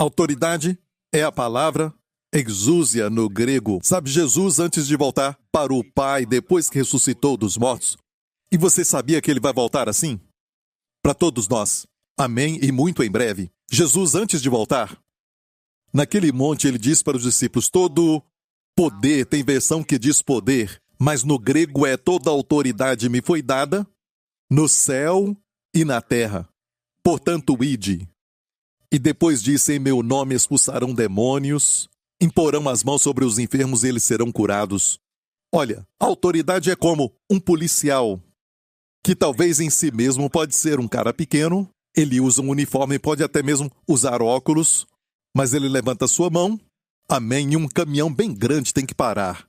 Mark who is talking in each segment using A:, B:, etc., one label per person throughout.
A: Autoridade é a palavra exousia no grego. Sabe, Jesus, antes de voltar para o Pai, depois que ressuscitou dos mortos, e você sabia que ele vai voltar assim? Para todos nós. Amém, e muito em breve. Jesus, antes de voltar, naquele monte ele diz para os discípulos, todo poder, tem versão que diz poder, mas no grego é toda autoridade me foi dada no céu e na terra. Portanto, ide. E depois disse, em meu nome expulsarão demônios, imporão as mãos sobre os enfermos e eles serão curados. Olha, a autoridade é como um policial, que talvez em si mesmo pode ser um cara pequeno, ele usa um uniforme, pode até mesmo usar óculos, mas ele levanta sua mão, amém, e um caminhão bem grande tem que parar.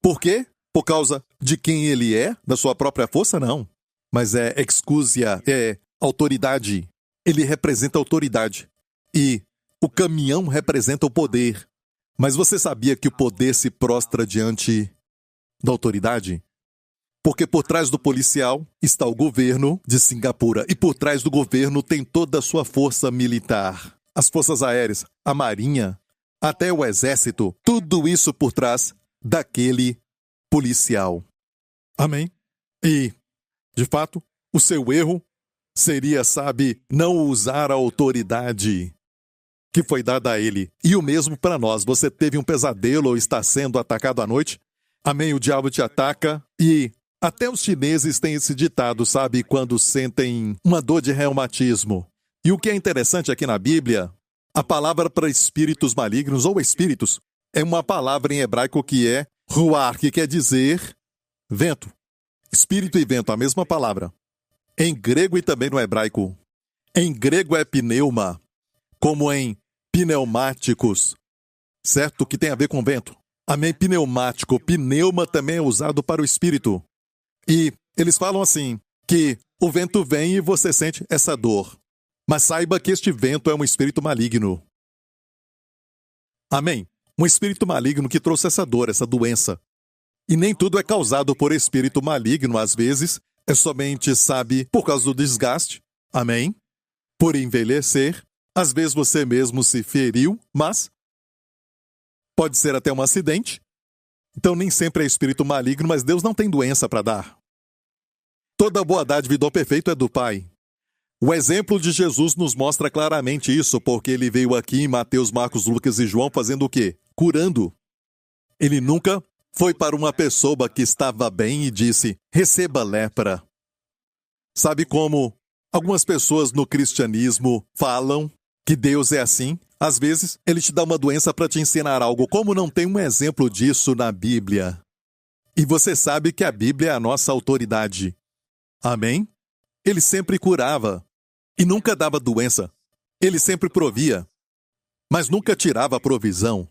A: Por quê? Por causa de quem ele é? Da sua própria força? Não. Mas é exousia, é autoridade. Ele representa autoridade. E o caminhão representa o poder. Mas você sabia que o poder se prostra diante da autoridade? Porque por trás do policial está o governo de Singapura. E por trás do governo tem toda a sua força militar. As forças aéreas, a marinha, até o exército. Tudo isso por trás daquele policial. Amém? E, de fato, o seu erro seria, sabe, não usar a autoridade que foi dada a ele. E o mesmo para nós. Você teve um pesadelo ou está sendo atacado à noite? Amém? O diabo te ataca e até os chineses têm esse ditado, sabe, quando sentem uma dor de reumatismo. E o que é interessante aqui na Bíblia, a palavra para espíritos malignos ou espíritos é uma palavra em hebraico que é ruach, que quer dizer vento. Espírito e vento, a mesma palavra. Em grego e também no hebraico. Em grego é pneuma, como em pneumáticos, certo? Que tem a ver com vento. Amém, pneumático. Pneuma também é usado para o espírito. E eles falam assim, que o vento vem e você sente essa dor. Mas saiba que este vento é um espírito maligno. Amém? Um espírito maligno que trouxe essa dor, essa doença. E nem tudo é causado por espírito maligno, às vezes é somente, sabe, por causa do desgaste. Amém? Por envelhecer. Às vezes você mesmo se feriu, mas pode ser até um acidente. Então nem sempre é espírito maligno, mas Deus não tem doença para dar. Toda boa dádiva e dom perfeito é do Pai. O exemplo de Jesus nos mostra claramente isso, porque ele veio aqui em Mateus, Marcos, Lucas e João fazendo o quê? Curando. Ele nunca foi para uma pessoa que estava bem e disse, receba lepra. Sabe como algumas pessoas no cristianismo falam que Deus é assim? Às vezes, ele te dá uma doença para te ensinar algo. Como não tem um exemplo disso na Bíblia? E você sabe que a Bíblia é a nossa autoridade. Amém? Ele sempre curava. E nunca dava doença. Ele sempre provia. Mas nunca tirava a provisão.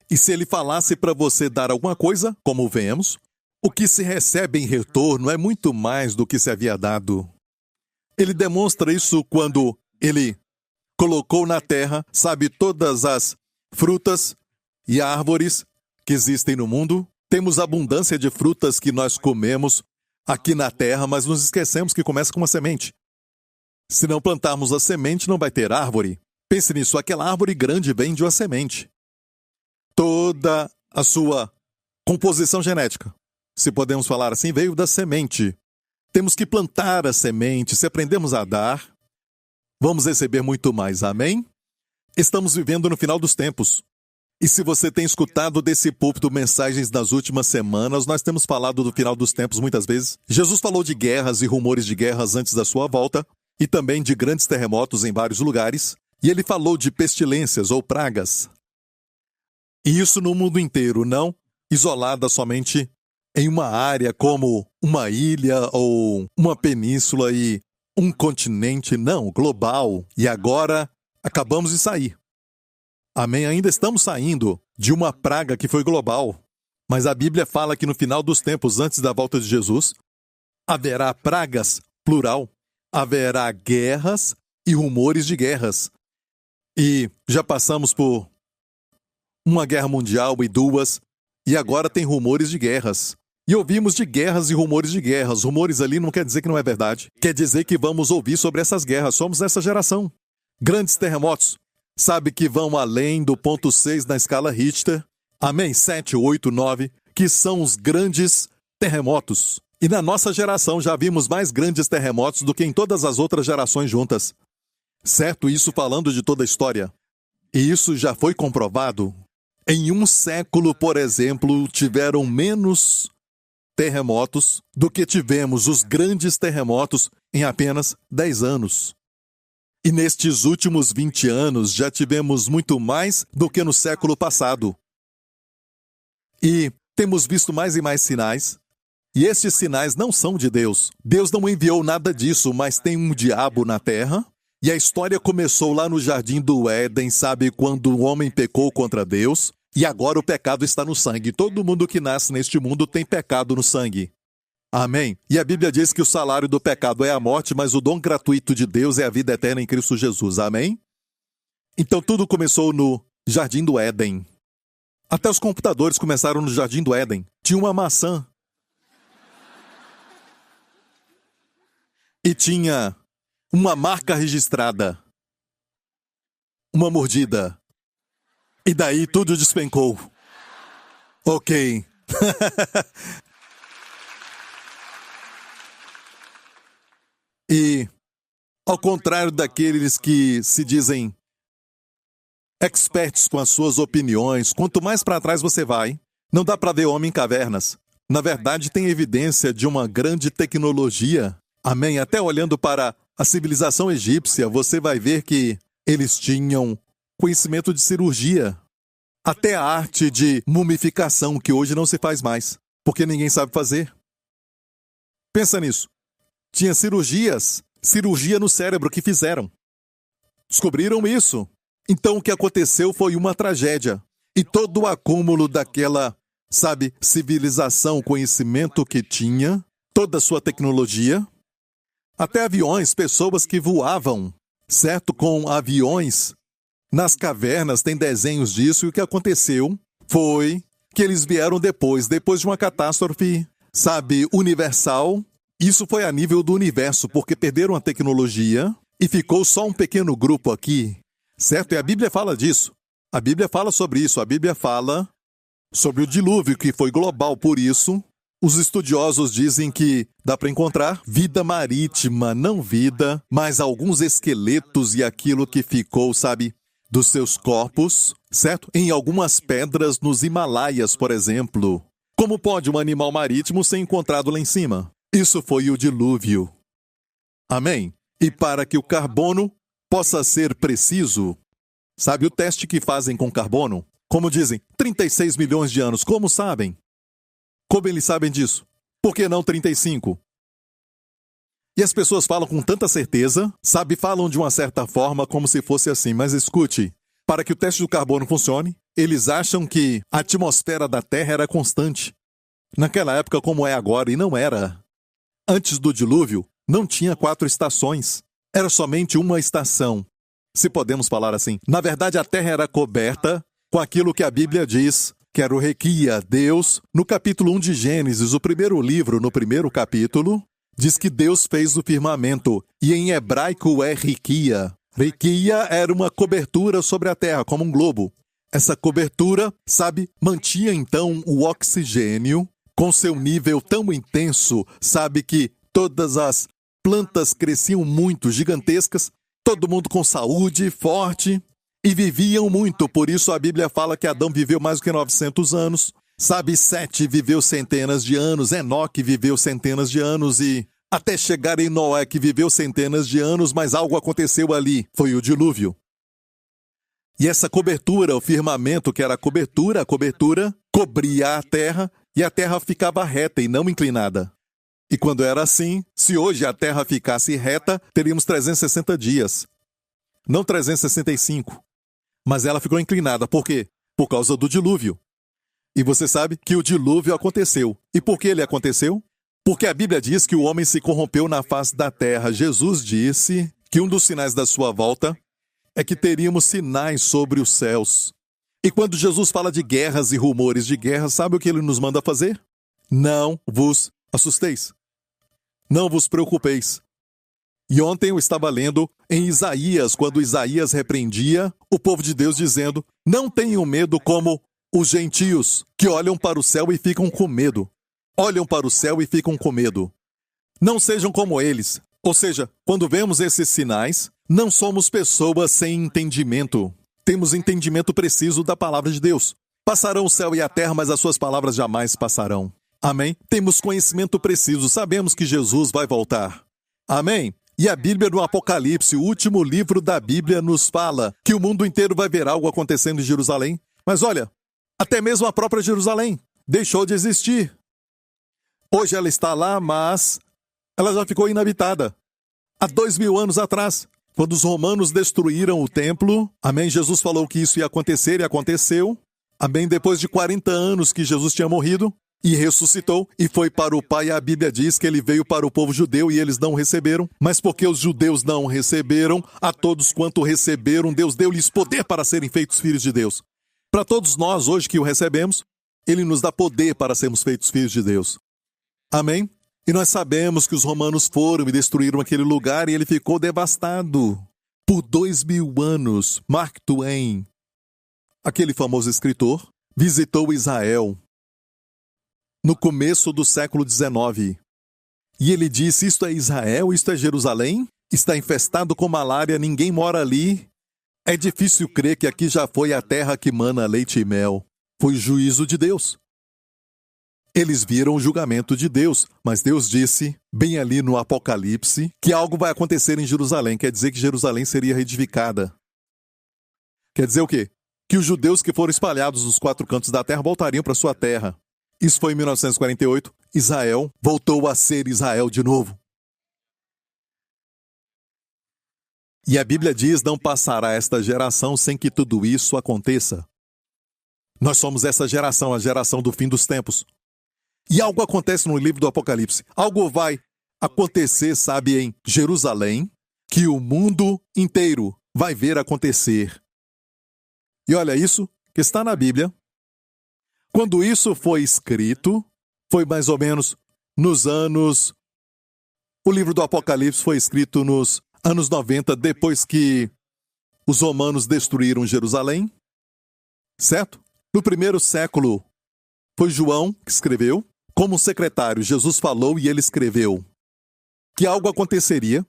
A: E se ele falasse para você dar alguma coisa, como vemos, o que se recebe em retorno é muito mais do que se havia dado. Ele demonstra isso quando ele colocou na terra, sabe, todas as frutas e árvores que existem no mundo. Temos abundância de frutas que nós comemos aqui na terra, mas nos esquecemos que começa com uma semente. Se não plantarmos a semente, não vai ter árvore. Pense nisso, aquela árvore grande vem de uma semente. Toda a sua composição genética, se podemos falar assim, veio da semente. Temos que plantar a semente. Se aprendemos a dar, vamos receber muito mais. Amém? Estamos vivendo no final dos tempos. E se você tem escutado desse púlpito mensagens nas últimas semanas, nós temos falado do final dos tempos muitas vezes. Jesus falou de guerras e rumores de guerras antes da sua volta, e também de grandes terremotos em vários lugares, e ele falou de pestilências ou pragas. E isso no mundo inteiro, não isolada somente em uma área como uma ilha ou uma península e um continente, não, global. E agora acabamos de sair. Amém? Ainda estamos saindo de uma praga que foi global. Mas a Bíblia fala que no final dos tempos, antes da volta de Jesus, haverá pragas, plural, haverá guerras e rumores de guerras. E já passamos por uma guerra mundial e duas, e agora tem rumores de guerras. E ouvimos de guerras e rumores de guerras. Rumores ali não quer dizer que não é verdade. Quer dizer que vamos ouvir sobre essas guerras. Somos essa geração. Grandes terremotos. sabe, que vão além do ponto 6 na escala Richter. Amém? 7, 8, 9, que são os grandes terremotos. E na nossa geração já vimos mais grandes terremotos do que em todas as outras gerações juntas. Certo? Isso falando de toda a história. E isso já foi comprovado. Em um século, por exemplo, tiveram menos terremotos do que tivemos os grandes terremotos em apenas 10 anos. E nestes últimos 20 anos já tivemos muito mais do que no século passado. E temos visto mais e mais sinais. E estes sinais não são de Deus. Deus não enviou nada disso, mas tem um diabo na terra. E a história começou lá no Jardim do Éden, sabe, quando o homem pecou contra Deus. E agora o pecado está no sangue. Todo mundo que nasce neste mundo tem pecado no sangue. Amém? E a Bíblia diz que o salário do pecado é a morte, mas o dom gratuito de Deus é a vida eterna em Cristo Jesus. Amém? Então tudo começou no Jardim do Éden. Até os computadores começaram no Jardim do Éden. Tinha uma maçã. E tinha uma marca registrada. Uma mordida. E daí tudo despencou. Ok. E, ao contrário daqueles que se dizem experts com as suas opiniões, quanto mais para trás você vai, não dá para ver homem em cavernas. Na verdade, tem evidência de uma grande tecnologia. Amém? Até olhando para a civilização egípcia, você vai ver que eles tinham conhecimento de cirurgia. Até a arte de mumificação, que hoje não se faz mais, porque ninguém sabe fazer. Pensa nisso. Tinha cirurgia no cérebro que fizeram. Descobriram isso. Então o que aconteceu foi uma tragédia. E todo o acúmulo daquela, sabe, civilização, conhecimento que tinha, toda a sua tecnologia, até aviões, pessoas que voavam, certo? Com aviões nas cavernas, tem desenhos disso, e o que aconteceu foi que eles vieram depois de uma catástrofe, sabe, universal. Isso foi a nível do universo, porque perderam a tecnologia e ficou só um pequeno grupo aqui, certo? E a Bíblia fala disso. A Bíblia fala sobre isso. A Bíblia fala sobre o dilúvio, que foi global. Por isso, os estudiosos dizem que dá para encontrar vida marítima, não vida, mas alguns esqueletos e aquilo que ficou, sabe, dos seus corpos, certo? Em algumas pedras nos Himalaias, por exemplo. Como pode um animal marítimo ser encontrado lá em cima? Isso foi o dilúvio. Amém? E para que o carbono possa ser preciso, sabe o teste que fazem com carbono? Como dizem, 36 milhões de anos. Como sabem? Como eles sabem disso? Por que não 35? E as pessoas falam com tanta certeza, sabe, falam de uma certa forma como se fosse assim. Mas escute, para que o teste do carbono funcione, eles acham que a atmosfera da Terra era constante. Naquela época como é agora, e não era. Antes do dilúvio, não tinha 4 estações. Era somente uma estação. Se podemos falar assim. Na verdade, a Terra era coberta com aquilo que a Bíblia diz, que era o Requia. Deus, no capítulo 1 de Gênesis, o primeiro livro, no primeiro capítulo, diz que Deus fez o firmamento. E em hebraico é Requia. Requia era uma cobertura sobre a Terra, como um globo. Essa cobertura, sabe, mantinha então o oxigênio com seu nível tão intenso, sabe, que todas as plantas cresciam muito, gigantescas, todo mundo com saúde, forte, e viviam muito. Por isso a Bíblia fala que Adão viveu mais do que 900 anos, sabe, Sete viveu centenas de anos, Enoque viveu centenas de anos, e até chegar em Noé, que viveu centenas de anos, mas algo aconteceu ali, foi o dilúvio. E essa cobertura, o firmamento, que era a cobertura cobria a terra, e a terra ficava reta e não inclinada. E quando era assim, se hoje a terra ficasse reta, teríamos 360 dias. Não 365. Mas ela ficou inclinada. Por quê? Por causa do dilúvio. E você sabe que o dilúvio aconteceu. E por que ele aconteceu? Porque a Bíblia diz que o homem se corrompeu na face da terra. Jesus disse que um dos sinais da sua volta é que teríamos sinais sobre os céus. E quando Jesus fala de guerras e rumores de guerra, sabe o que ele nos manda fazer? Não vos assusteis. Não vos preocupeis. E ontem eu estava lendo em Isaías, quando Isaías repreendia o povo de Deus, dizendo: não tenham medo como os gentios, que olham para o céu e ficam com medo. Olham para o céu e ficam com medo. Não sejam como eles. Ou seja, quando vemos esses sinais, não somos pessoas sem entendimento. Temos entendimento preciso da palavra de Deus. Passarão o céu e a terra, mas as suas palavras jamais passarão. Amém? Temos conhecimento preciso, sabemos que Jesus vai voltar. Amém? E a Bíblia no Apocalipse, o último livro da Bíblia, nos fala que o mundo inteiro vai ver algo acontecendo em Jerusalém. Mas olha, até mesmo a própria Jerusalém deixou de existir. Hoje ela está lá, mas ela já ficou inabitada. Há 2000 anos atrás, quando os romanos destruíram o templo, amém, Jesus falou que isso ia acontecer e aconteceu. Amém, depois de 40 anos que Jesus tinha morrido e ressuscitou e foi para o Pai, a Bíblia diz que ele veio para o povo judeu e eles não receberam. Mas porque os judeus não receberam, a todos quanto receberam, Deus deu-lhes poder para serem feitos filhos de Deus. Para todos nós hoje que o recebemos, ele nos dá poder para sermos feitos filhos de Deus. Amém? E nós sabemos que os romanos foram e destruíram aquele lugar e ele ficou devastado. Por 2000 anos, Mark Twain, aquele famoso escritor, visitou Israel no começo do século XIX. E ele disse: isto é Israel, isto é Jerusalém, está infestado com malária, ninguém mora ali. É difícil crer que aqui já foi a terra que mana leite e mel. Foi juízo de Deus. Eles viram o julgamento de Deus, mas Deus disse, bem ali no Apocalipse, que algo vai acontecer em Jerusalém. Quer dizer que Jerusalém seria reedificada. Quer dizer o quê? Que os judeus que foram espalhados nos 4 cantos da terra voltariam para sua terra. Isso foi em 1948. Israel voltou a ser Israel de novo. E a Bíblia diz: não passará esta geração sem que tudo isso aconteça. Nós somos essa geração, a geração do fim dos tempos. E algo acontece no livro do Apocalipse. Algo vai acontecer, sabe, em Jerusalém, que o mundo inteiro vai ver acontecer. E olha, isso que está na Bíblia. Quando isso foi escrito, foi mais ou menos nos anos... O livro do Apocalipse foi escrito nos anos 90, depois que os romanos destruíram Jerusalém. Certo? No primeiro século, foi João que escreveu. Como secretário, Jesus falou e ele escreveu que algo aconteceria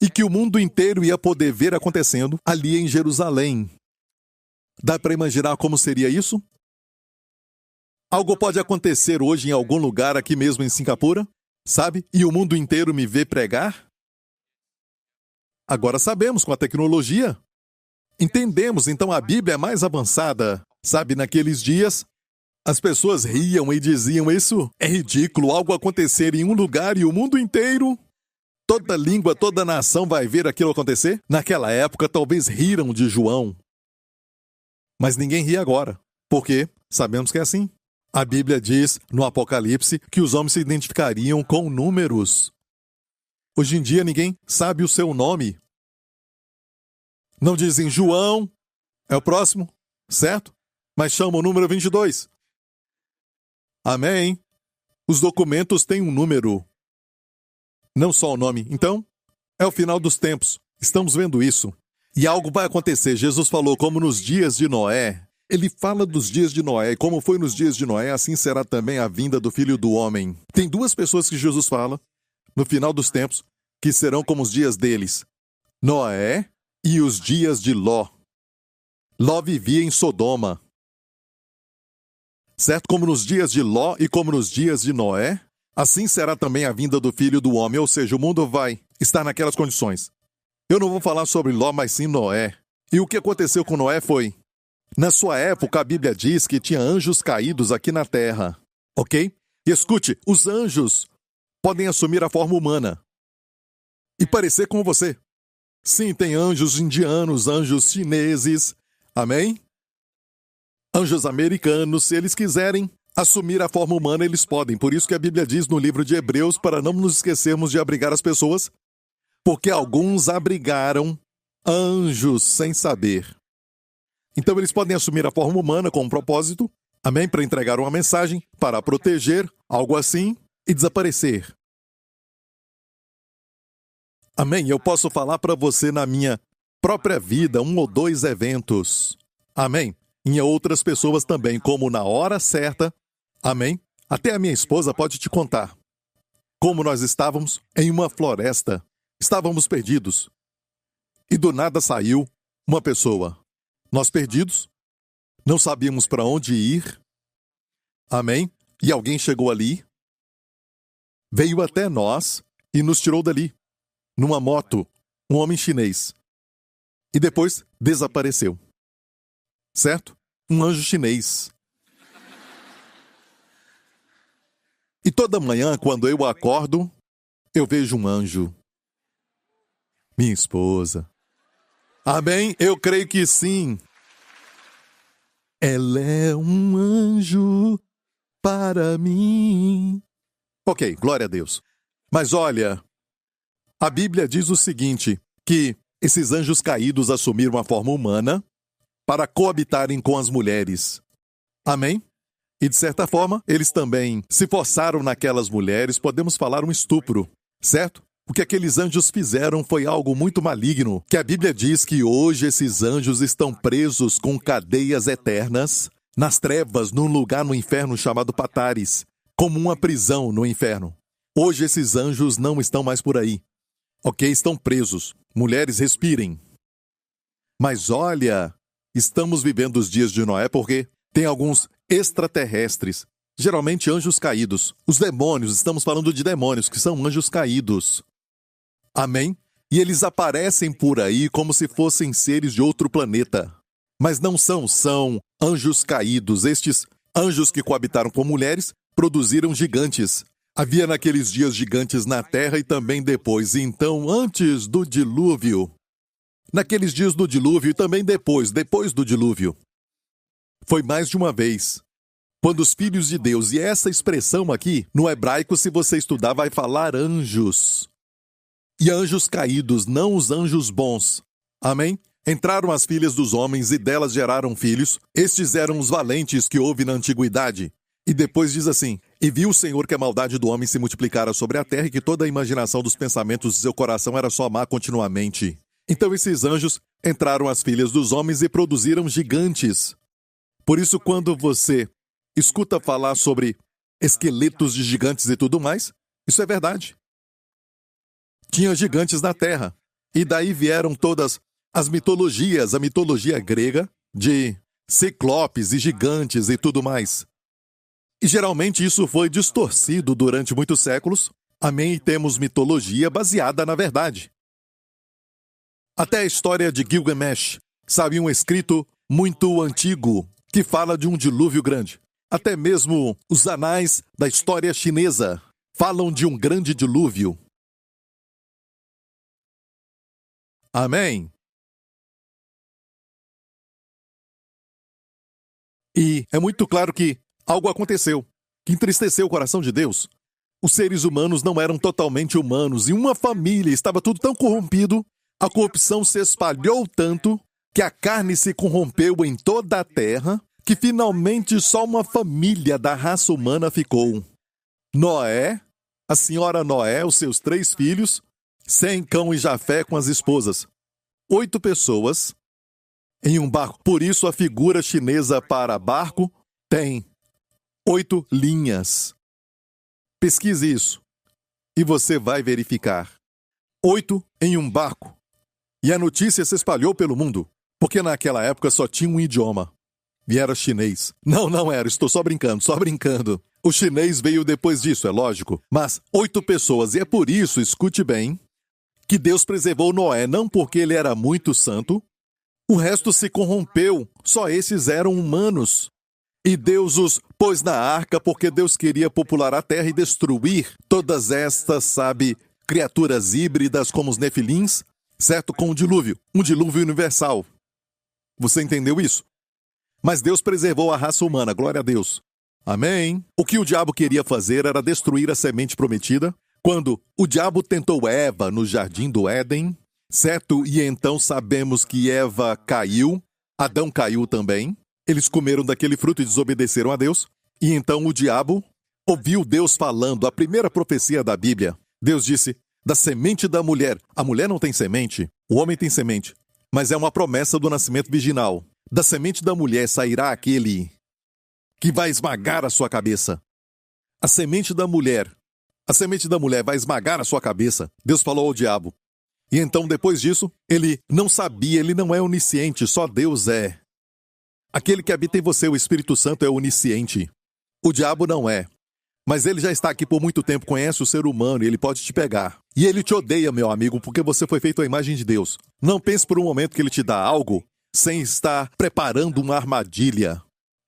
A: e que o mundo inteiro ia poder ver acontecendo ali em Jerusalém. Dá para imaginar como seria isso? Algo pode acontecer hoje em algum lugar aqui mesmo em Singapura, sabe? E o mundo inteiro me vê pregar? Agora sabemos com a tecnologia. Entendemos, então a Bíblia é mais avançada. Sabe, naqueles dias, as pessoas riam e diziam: isso é ridículo, algo acontecer em um lugar e o mundo inteiro, toda língua, toda nação vai ver aquilo acontecer. Naquela época, talvez riram de João. Mas ninguém ri agora. Por quê? Sabemos que é assim. A Bíblia diz, no Apocalipse, que os homens se identificariam com números. Hoje em dia, ninguém sabe o seu nome. Não dizem João, é o próximo, certo? Mas chamam o número 22. Amém? Os documentos têm um número, não só o nome. Então, é o final dos tempos. Estamos vendo isso. E algo vai acontecer. Jesus falou como nos dias de Noé. Ele fala dos dias de Noé. E como foi nos dias de Noé, assim será também a vinda do Filho do Homem. Tem 2 pessoas que Jesus fala, no final dos tempos, que serão como os dias deles. Noé e os dias de Ló. Ló vivia em Sodoma. Certo? Como nos dias de Ló e como nos dias de Noé, assim será também a vinda do Filho do Homem. Ou seja, o mundo vai estar naquelas condições. Eu não vou falar sobre Ló, mas sim Noé. E o que aconteceu com Noé foi... Na sua época, a Bíblia diz que tinha anjos caídos aqui na terra. Ok? E escute, os anjos podem assumir a forma humana e parecer com você. Sim, tem anjos indianos, anjos chineses. Amém? Anjos americanos, se eles quiserem assumir a forma humana, eles podem. Por isso que a Bíblia diz no livro de Hebreus, para não nos esquecermos de abrigar as pessoas, porque alguns abrigaram anjos sem saber. Então eles podem assumir a forma humana com um propósito, amém? Para entregar uma mensagem, para proteger, algo assim, e desaparecer. Amém? Eu posso falar para você na minha própria vida 1 ou 2 eventos. Amém? Em outras pessoas também, como na hora certa. Amém? Até a minha esposa pode te contar. Como nós estávamos em uma floresta. Estávamos perdidos. E do nada saiu uma pessoa. Nós perdidos, não sabíamos para onde ir. Amém? E alguém chegou ali, veio até nós e nos tirou dali. Numa moto, um homem chinês. E depois desapareceu. Certo? Um anjo chinês. E toda manhã, quando eu acordo, eu vejo um anjo. Minha esposa. Amém? Eu creio que sim. Ela é um anjo para mim. Ok, glória a Deus. Mas olha, a Bíblia diz o seguinte, que esses anjos caídos assumiram a forma humana para coabitarem com as mulheres. Amém? E de certa forma, eles também se forçaram naquelas mulheres, podemos falar um estupro, certo? O que aqueles anjos fizeram foi algo muito maligno, que a Bíblia diz que hoje esses anjos estão presos com cadeias eternas, nas trevas, num lugar no inferno chamado Patares, como uma prisão no inferno. Hoje esses anjos não estão mais por aí. Ok, estão presos. Mulheres, respirem. Mas olha, estamos vivendo os dias de Noé porque tem alguns extraterrestres, geralmente anjos caídos. Os demônios, estamos falando de demônios, que são anjos caídos. Amém? E eles aparecem por aí como se fossem seres de outro planeta. Mas não são anjos caídos. Estes anjos que coabitaram com mulheres produziram gigantes. Havia naqueles dias gigantes na terra e também depois. Então, antes do dilúvio, naqueles dias do dilúvio e também depois do dilúvio, foi mais de uma vez. Quando os filhos de Deus, e essa expressão aqui, no hebraico, se você estudar, vai falar anjos. E anjos caídos, não os anjos bons. Amém? Entraram as filhas dos homens e delas geraram filhos. Estes eram os valentes que houve na antiguidade. E depois diz assim, e viu o Senhor que a maldade do homem se multiplicara sobre a terra e que toda a imaginação dos pensamentos de seu coração era só má continuamente. Então esses anjos entraram as filhas dos homens e produziram gigantes. Por isso, quando você escuta falar sobre esqueletos de gigantes e tudo mais, isso é verdade. Tinha gigantes na terra. E daí vieram todas as mitologias, a mitologia grega de ciclopes e gigantes e tudo mais. E geralmente isso foi distorcido durante muitos séculos. Amém? E temos mitologia baseada na verdade. Até a história de Gilgamesh, sabe, um escrito muito antigo que fala de um dilúvio grande. Até mesmo os anais da história chinesa falam de um grande dilúvio. Amém? E é muito claro que algo aconteceu, que entristeceu o coração de Deus. Os seres humanos não eram totalmente humanos, e uma família estava tudo tão corrompido, a corrupção se espalhou tanto, que a carne se corrompeu em toda a terra, que finalmente só uma família da raça humana ficou. Noé, a senhora Noé, os seus 3 filhos, Sem, Cão e Jafé com as esposas. 8 pessoas em um barco. Por isso a figura chinesa para barco tem 8 linhas. Pesquise isso e você vai verificar. 8 em um barco. E a notícia se espalhou pelo mundo, porque naquela época só tinha um idioma. E era chinês. Não era, estou só brincando. O chinês veio depois disso, é lógico. Mas 8 pessoas, e é por isso, escute bem, que Deus preservou Noé, não porque ele era muito santo. O resto se corrompeu, só esses eram humanos. E Deus os pôs na arca porque Deus queria popular a terra e destruir todas estas, criaturas híbridas como os nefilins, certo? Com o dilúvio, um dilúvio universal. Você entendeu isso? Mas Deus preservou a raça humana, glória a Deus. Amém? O que o diabo queria fazer era destruir a semente prometida. Quando o diabo tentou Eva no jardim do Éden, certo? E então sabemos que Eva caiu, Adão caiu também. Eles comeram daquele fruto e desobedeceram a Deus. E então o diabo ouviu Deus falando, a primeira profecia da Bíblia. Deus disse, da semente da mulher. A mulher não tem semente, o homem tem semente, mas é uma promessa do nascimento virginal. Da semente da mulher sairá aquele que vai esmagar a sua cabeça. A semente da mulher vai esmagar a sua cabeça. Deus falou ao diabo. E então, depois disso, ele não sabia, ele não é onisciente, só Deus é. Aquele que habita em você, o Espírito Santo, é onisciente. O diabo não é. Mas ele já está aqui por muito tempo, conhece o ser humano e ele pode te pegar. E ele te odeia, meu amigo, porque você foi feito à imagem de Deus. Não pense por um momento que ele te dá algo sem estar preparando uma armadilha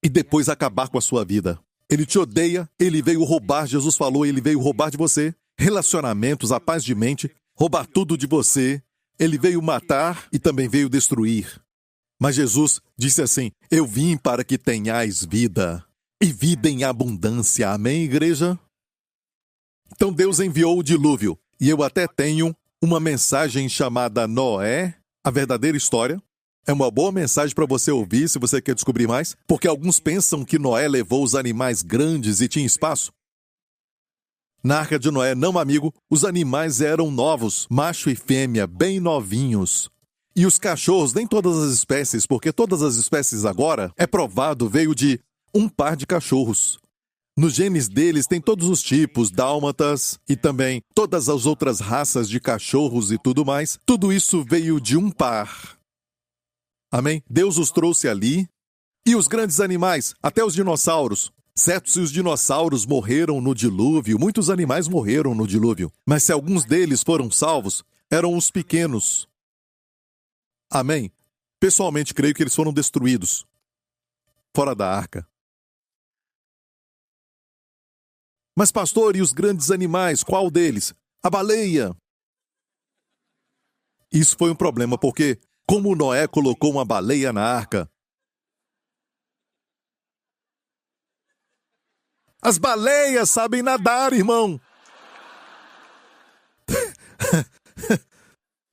A: e depois acabar com a sua vida. Ele te odeia, ele veio roubar, Jesus falou, ele veio roubar de você relacionamentos, a paz de mente, roubar tudo de você. Ele veio matar e também veio destruir. Mas Jesus disse assim: eu vim para que tenhais vida, e vida em abundância. Amém, igreja? Então Deus enviou o dilúvio, e eu até tenho uma mensagem chamada Noé, a verdadeira história. É uma boa mensagem para você ouvir, se você quer descobrir mais, porque alguns pensam que Noé levou os animais grandes e tinha espaço. Na arca de Noé, não, amigo, os animais eram novos, macho e fêmea, bem novinhos. E os cachorros, nem todas as espécies, porque todas as espécies agora, é provado, veio de um par de cachorros. Nos genes deles tem todos os tipos, dálmatas e também todas as outras raças de cachorros e tudo mais. Tudo isso veio de um par. Amém? Deus os trouxe ali. E os grandes animais, até os dinossauros. Certo, se os dinossauros morreram no dilúvio, muitos animais morreram no dilúvio. Mas se alguns deles foram salvos, eram os pequenos. Amém? Pessoalmente, creio que eles foram destruídos fora da arca. Mas, pastor, e os grandes animais, qual deles? A baleia. Isso foi um problema, porque como Noé colocou uma baleia na arca, as baleias sabem nadar, irmão.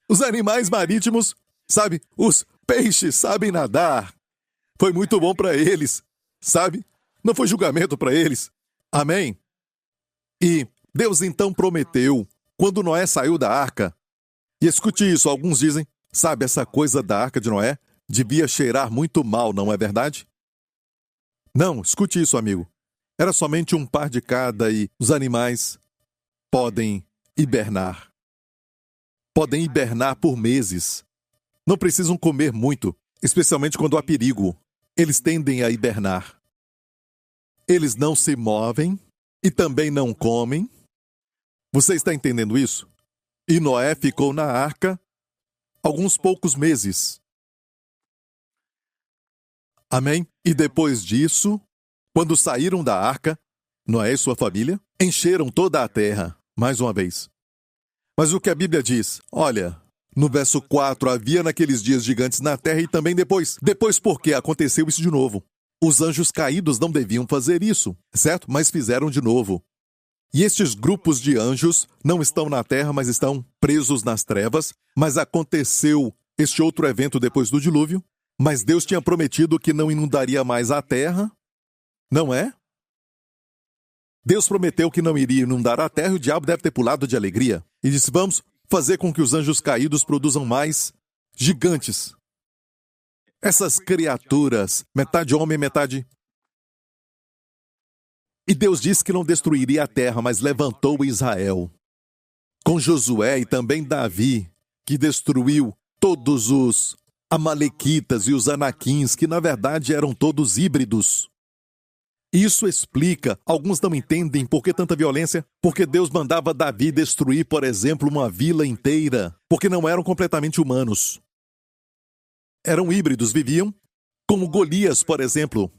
A: Os animais marítimos, sabe? Os peixes sabem nadar. Foi muito bom para eles, sabe? Não foi julgamento para eles. Amém? E Deus então prometeu, quando Noé saiu da arca, e escute isso, alguns dizem, sabe, essa coisa da arca de Noé devia cheirar muito mal, não é verdade? Não, escute isso, amigo. Era somente um par de cada e os animais podem hibernar. Podem hibernar por meses. Não precisam comer muito, especialmente quando há perigo. Eles tendem a hibernar. Eles não se movem e também não comem. Você está entendendo isso? E Noé ficou na arca alguns poucos meses. Amém? E depois disso, quando saíram da arca, Noé e sua família encheram toda a terra, mais uma vez. Mas o que a Bíblia diz? Olha, no verso 4, havia naqueles dias gigantes na terra e também depois. Depois porque aconteceu isso de novo. Os anjos caídos não deviam fazer isso, certo? Mas fizeram de novo. E estes grupos de anjos não estão na terra, mas estão presos nas trevas. Mas aconteceu este outro evento depois do dilúvio. Mas Deus tinha prometido que não inundaria mais a terra. Não é? Deus prometeu que não iria inundar a terra e o diabo deve ter pulado de alegria. E disse, vamos fazer com que os anjos caídos produzam mais gigantes. Essas criaturas, metade homem, metade... E Deus disse que não destruiria a terra, mas levantou Israel. Com Josué e também Davi, que destruiu todos os amalequitas e os anaquins, que na verdade eram todos híbridos. Isso explica, alguns não entendem por que tanta violência, porque Deus mandava Davi destruir, por exemplo, uma vila inteira, porque não eram completamente humanos. Eram híbridos, viviam como Golias, por exemplo,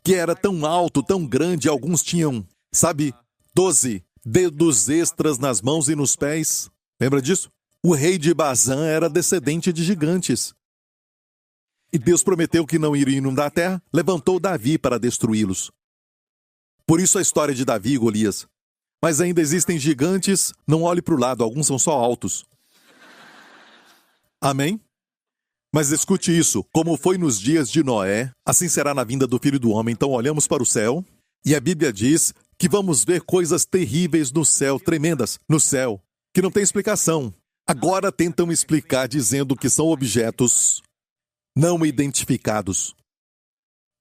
A: que era tão alto, tão grande, alguns tinham, 12 dedos extras nas mãos e nos pés. Lembra disso? O rei de Bazã era descendente de gigantes. E Deus prometeu que não iria inundar a terra, levantou Davi para destruí-los. Por isso a história de Davi e Golias. Mas ainda existem gigantes, não olhe para o lado, alguns são só altos. Amém? Mas escute isso, como foi nos dias de Noé, assim será na vinda do Filho do Homem. Então olhamos para o céu, e a Bíblia diz que vamos ver coisas terríveis no céu, tremendas no céu. que não tem explicação. Agora tentam explicar dizendo que são objetos não identificados.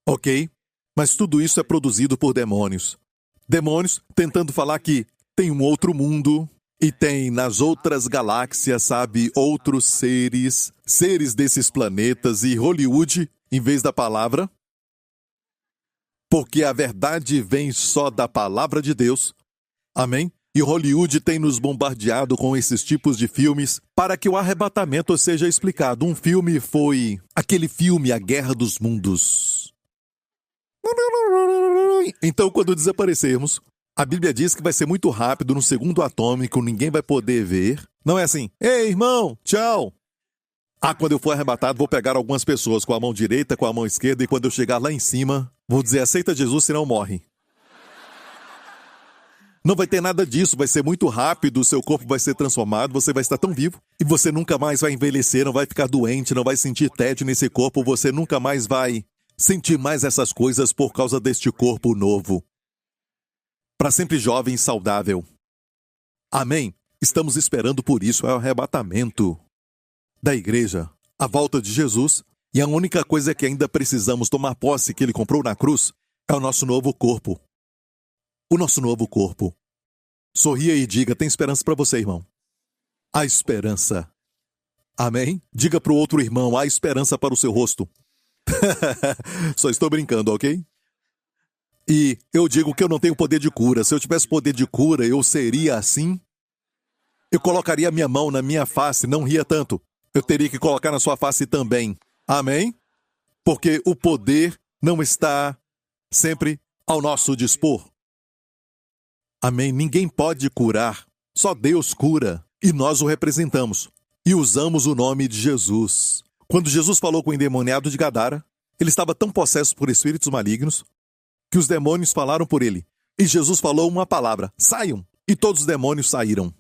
A: Ok? Mas tudo isso é produzido por demônios. Demônios tentando falar que tem um outro mundo e tem nas outras galáxias, sabe, outros seres desses planetas e Hollywood em vez da palavra. Porque a verdade vem só da palavra de Deus. Amém? E Hollywood tem nos bombardeado com esses tipos de filmes para que o arrebatamento seja explicado. Um filme foi aquele filme A Guerra dos Mundos. Então, quando desaparecermos, a Bíblia diz que vai ser muito rápido, no segundo atômico, ninguém vai poder ver. Não é assim, ei, irmão, tchau. Quando eu for arrebatado, vou pegar algumas pessoas com a mão direita, com a mão esquerda, e quando eu chegar lá em cima, vou dizer, aceita Jesus, senão morre. Não vai ter nada disso, vai ser muito rápido, o seu corpo vai ser transformado, você vai estar tão vivo, e você nunca mais vai envelhecer, não vai ficar doente, não vai sentir tédio nesse corpo, você nunca mais vai sentir mais essas coisas por causa deste corpo novo. Para sempre jovem e saudável. Amém? Estamos esperando por isso, é o arrebatamento da igreja, a volta de Jesus, e a única coisa que ainda precisamos tomar posse que ele comprou na cruz é o nosso novo corpo. O nosso novo corpo. Sorria e diga, tem esperança para você, irmão. Há esperança. Amém? Diga para o outro irmão, há esperança para o seu rosto. Só estou brincando, ok? E eu digo que eu não tenho poder de cura. Se eu tivesse poder de cura, eu seria assim. Eu colocaria minha mão na minha face, não ria tanto. Eu teria que colocar na sua face também. Amém? Porque o poder não está sempre ao nosso dispor. Amém? Ninguém pode curar. Só Deus cura. E nós o representamos. E usamos o nome de Jesus. Quando Jesus falou com o endemoniado de Gadara, ele estava tão possesso por espíritos malignos que os demônios falaram por ele. E Jesus falou uma palavra, saiam. E todos os demônios saíram.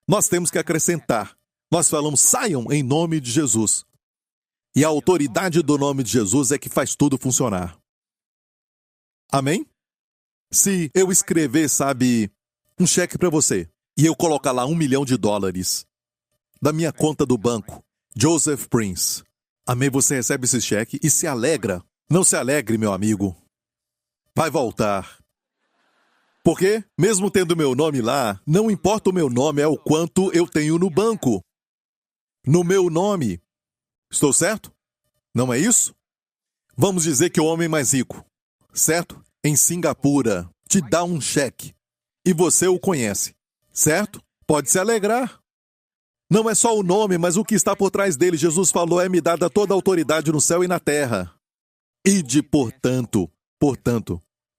A: Nós temos que acrescentar. Nós falamos, saiam em nome de Jesus. E a autoridade do nome de Jesus é que faz tudo funcionar. Amém? Se eu escrever, sabe, um cheque para você, e eu colocar lá $1 milhão da minha conta do banco, Joseph Prince. Amém? Você recebe esse cheque e se alegra. Não se alegre, meu amigo. Vai voltar. Porque, mesmo tendo meu nome lá, não importa o meu nome, é o quanto eu tenho no banco. No meu nome. Estou certo? Não é isso? Vamos dizer que o homem mais rico, certo? Em Singapura, te dá um cheque. E você o conhece, certo? Pode se alegrar. Não é só o nome, mas o que está por trás dele. Jesus falou, é-me dada toda a autoridade no céu e na terra. Ide, portanto,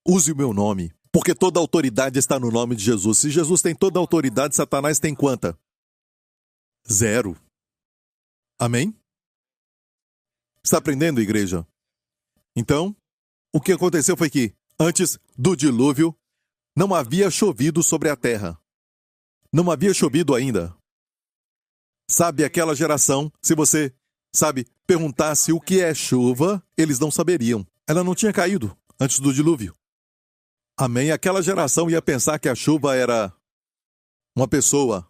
A: use o meu nome. Porque toda a autoridade está no nome de Jesus. Se Jesus tem toda a autoridade, Satanás tem quanta? 0. Amém? Está aprendendo, igreja? Então, o que aconteceu foi que, antes do dilúvio, não havia chovido sobre a terra. Não havia chovido ainda. Sabe, aquela geração, se você, perguntasse o que é chuva, eles não saberiam. Ela não tinha caído antes do dilúvio. Amém? Aquela geração ia pensar que a chuva era uma pessoa.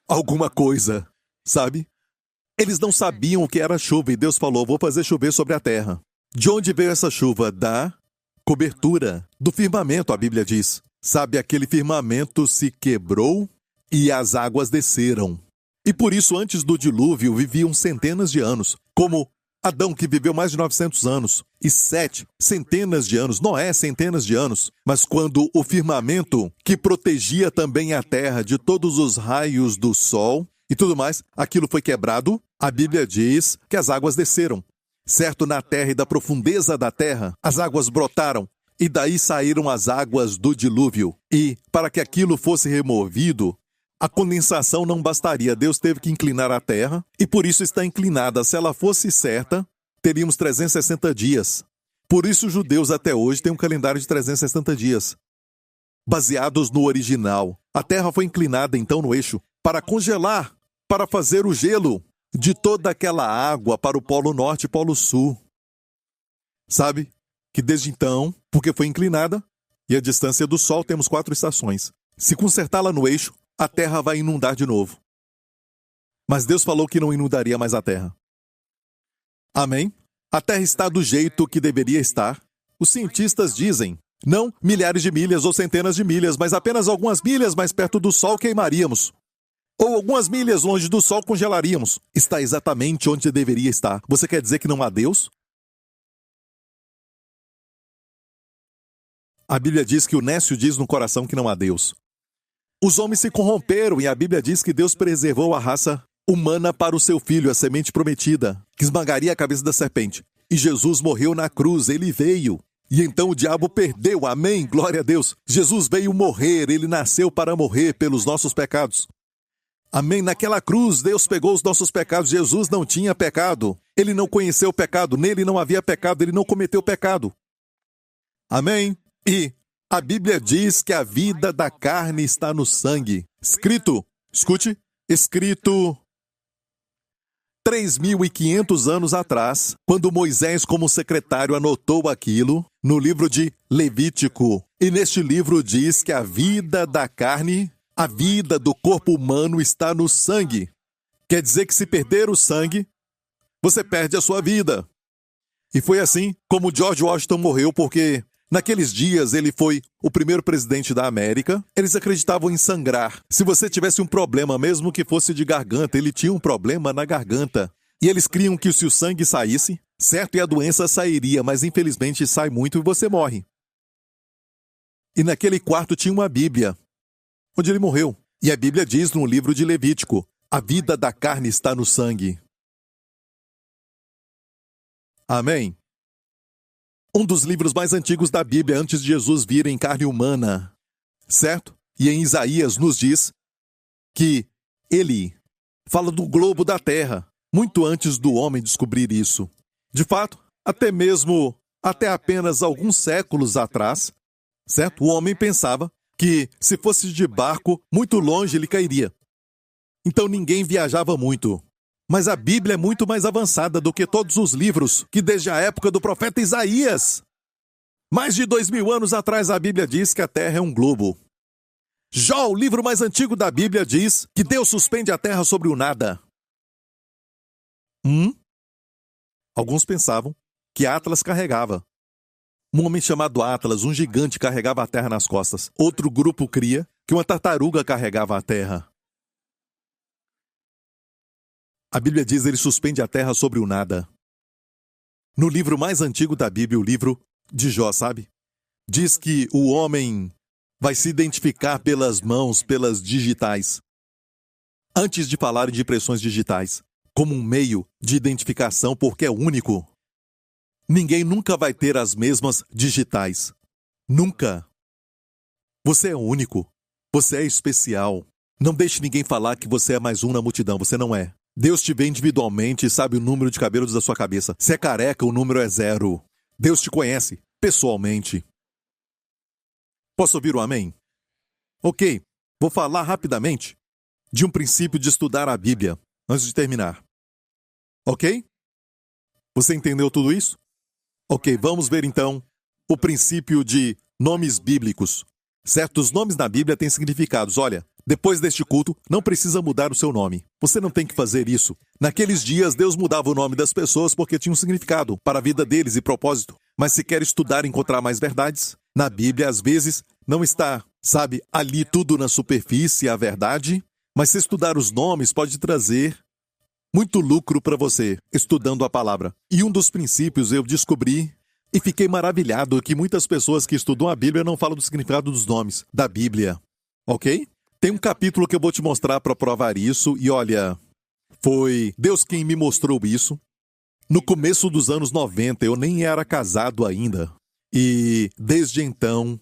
A: Alguma coisa, sabe? Eles não sabiam o que era chuva e Deus falou, vou fazer chover sobre a terra. De onde veio essa chuva? Da cobertura, do firmamento, a Bíblia diz. Sabe, aquele firmamento se quebrou e as águas desceram. E por isso, antes do dilúvio, viviam centenas de anos, como Adão, que viveu mais de 900 anos, e Sete, centenas de anos, Noé, centenas de anos. Mas quando o firmamento, que protegia também a terra de todos os raios do sol e tudo mais, aquilo foi quebrado, a Bíblia diz que as águas desceram. Certo, na terra e da profundeza da terra, as águas brotaram, e daí saíram as águas do dilúvio. E, para que aquilo fosse removido, a condensação não bastaria. Deus teve que inclinar a terra, e por isso está inclinada. Se ela fosse certa, teríamos 360 dias. Por isso os judeus até hoje têm um calendário de 360 dias. Baseados no original. A terra foi inclinada então no eixo para congelar, para fazer o gelo de toda aquela água para o Polo Norte e Polo Sul. Sabe? Que desde então, porque foi inclinada, E a distância do Sol temos 4 estações. Se consertá-la no eixo, a Terra vai inundar de novo. Mas Deus falou que não inundaria mais a Terra. Amém? A Terra está do jeito que deveria estar. Os cientistas dizem, não milhares de milhas ou centenas de milhas, mas apenas algumas milhas mais perto do Sol queimaríamos. Ou algumas milhas longe do Sol congelaríamos. Está exatamente onde deveria estar. Você quer dizer que não há Deus? A Bíblia diz que o nécio diz no coração que não há Deus. Os homens se corromperam e a Bíblia diz que Deus preservou a raça humana para o seu filho, a semente prometida, que esmagaria a cabeça da serpente. E Jesus morreu na cruz, ele veio. E então o diabo perdeu, amém, glória a Deus. Jesus veio morrer, ele nasceu para morrer pelos nossos pecados. Amém, naquela cruz Deus pegou os nossos pecados, Jesus não tinha pecado. Ele não conheceu o pecado, nele não havia pecado, ele não cometeu pecado. Amém. E a Bíblia diz que a vida da carne está no sangue. Escrito, escute, escrito 3.500 anos atrás, quando Moisés, como secretário, anotou aquilo no livro de Levítico. E neste livro diz que a vida da carne, a vida do corpo humano está no sangue. Quer dizer que se perder o sangue, você perde a sua vida. E foi assim como George Washington morreu, porque naqueles dias ele foi o primeiro presidente da América. Eles acreditavam em sangrar. Se você tivesse um problema, mesmo que fosse de garganta, ele tinha um problema na garganta. E eles criam que se o sangue saísse, certo, e a doença sairia, mas infelizmente sai muito e você morre. E naquele quarto tinha uma Bíblia, onde ele morreu. E a Bíblia diz no livro de Levítico, a vida da carne está no sangue. Amém? Um dos livros mais antigos da Bíblia antes de Jesus vir em carne humana, certo? E em Isaías nos diz que ele fala do globo da terra, muito antes do homem descobrir isso. De fato, até apenas alguns séculos atrás, certo? O homem pensava que se fosse de barco, muito longe ele cairia. Então ninguém viajava muito. Mas a Bíblia é muito mais avançada do que todos os livros que desde a época do profeta Isaías. Mais de 2000 anos atrás a Bíblia diz que a Terra é um globo. Jó, o livro mais antigo da Bíblia, diz que Deus suspende a Terra sobre o nada. Alguns pensavam que Atlas carregava. Um homem chamado Atlas, um gigante, carregava a Terra nas costas. Outro grupo cria que uma tartaruga carregava a Terra. A Bíblia diz que ele suspende a terra sobre o nada. No livro mais antigo da Bíblia, o livro de Jó, sabe? Diz que o homem vai se identificar pelas mãos, pelas digitais. Antes de falar de impressões digitais, como um meio de identificação, porque é único. Ninguém nunca vai ter as mesmas digitais. Nunca. Você é único. Você é especial. Não deixe ninguém falar que você é mais um na multidão. Você não é. Deus te vê individualmente e sabe o número de cabelos da sua cabeça. Se é careca, o número é 0. Deus te conhece, pessoalmente. Posso ouvir um amém? Ok, vou falar rapidamente de um princípio de estudar a Bíblia, antes de terminar. Ok? Você entendeu tudo isso? Ok, vamos ver então o princípio de nomes bíblicos. Certos nomes na Bíblia têm significados. Olha, depois deste culto, não precisa mudar o seu nome. Você não tem que fazer isso. Naqueles dias, Deus mudava o nome das pessoas porque tinha um significado para a vida deles e propósito. Mas se quer estudar e encontrar mais verdades, na Bíblia, às vezes, não está, sabe, ali tudo na superfície, a verdade. Mas se estudar os nomes pode trazer muito lucro para você, estudando a palavra. E um dos princípios eu descobri e fiquei maravilhado que muitas pessoas que estudam a Bíblia não falam do significado dos nomes da Bíblia. Ok? Tem um capítulo que eu vou te mostrar para provar isso, e olha, foi Deus quem me mostrou isso. No começo dos anos 90, eu nem era casado ainda. E desde então,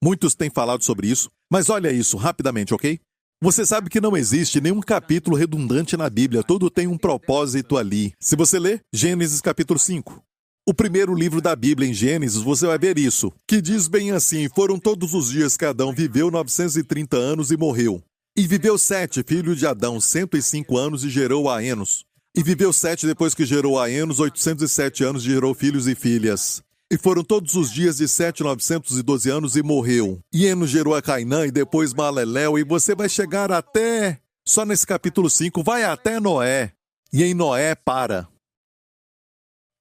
A: muitos têm falado sobre isso. Mas olha isso, rapidamente, ok? Você sabe que não existe nenhum capítulo redundante na Bíblia, tudo tem um propósito ali. Se você ler Gênesis capítulo 5, o primeiro livro da Bíblia em Gênesis, você vai ver isso, que diz bem assim: foram todos os dias que Adão viveu 930 anos e morreu. E viveu Sete, filho de Adão, 105 anos e gerou a Enos. E viveu Sete depois que gerou a Enos, 807 anos e gerou filhos e filhas. E foram todos os dias de 7,912 anos e morreu. E Enos gerou a Cainã e depois Maalalel, e você vai chegar até, só nesse capítulo 5, vai até Noé. E em Noé para.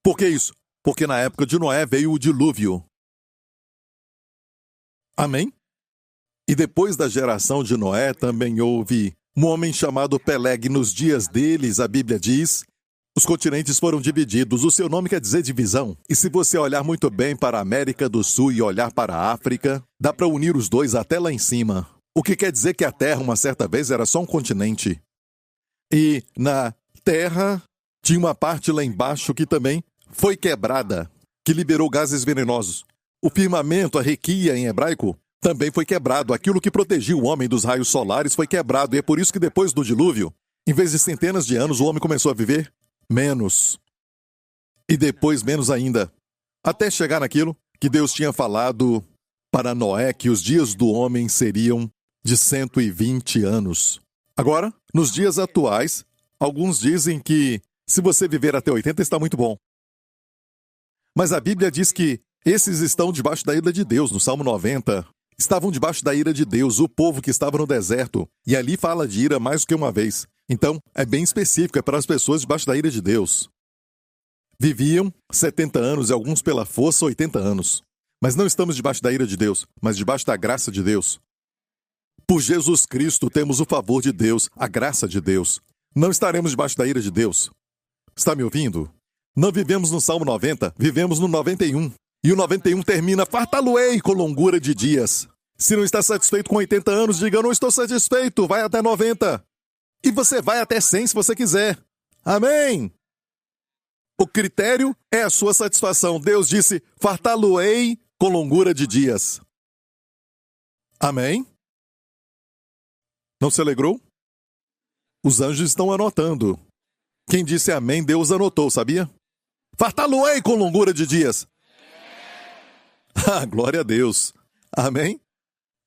A: Por que isso? Porque na época de Noé veio o dilúvio. Amém? E depois da geração de Noé também houve um homem chamado Peleg. Nos dias deles, a Bíblia diz, os continentes foram divididos. O seu nome quer dizer divisão. E se você olhar muito bem para a América do Sul e olhar para a África, dá para unir os dois até lá em cima. O que quer dizer que a Terra, uma certa vez, era só um continente. E na Terra tinha uma parte lá embaixo que também foi quebrada, que liberou gases venenosos. O firmamento, a requia em hebraico, também foi quebrado. Aquilo que protegia o homem dos raios solares foi quebrado. E é por isso que depois do dilúvio, em vez de centenas de anos, o homem começou a viver menos. E depois menos ainda. Até chegar naquilo que Deus tinha falado para Noé, que os dias do homem seriam de 120 anos. Agora, nos dias atuais, alguns dizem que se você viver até 80 está muito bom. Mas a Bíblia diz que esses estão debaixo da ira de Deus. No Salmo 90, estavam debaixo da ira de Deus, o povo que estava no deserto. E ali fala de ira mais do que uma vez. Então, é bem específico, é para as pessoas debaixo da ira de Deus. Viviam 70 anos e alguns pela força 80 anos. Mas não estamos debaixo da ira de Deus, mas debaixo da graça de Deus. Por Jesus Cristo temos o favor de Deus, a graça de Deus. Não estaremos debaixo da ira de Deus. Está me ouvindo? Não vivemos no Salmo 90, vivemos no 91. E o 91 termina, fartá-lo-ei com longura de dias. Se não está satisfeito com 80 anos, diga, eu não estou satisfeito, vai até 90. E você vai até 100 se você quiser. Amém? O critério é a sua satisfação. Deus disse, fartá-lo-ei com longura de dias. Amém? Não se alegrou? Os anjos estão anotando. Quem disse amém, Deus anotou, sabia? Fartá-lo-ei com longura de dias. Ah, glória a Deus. Amém?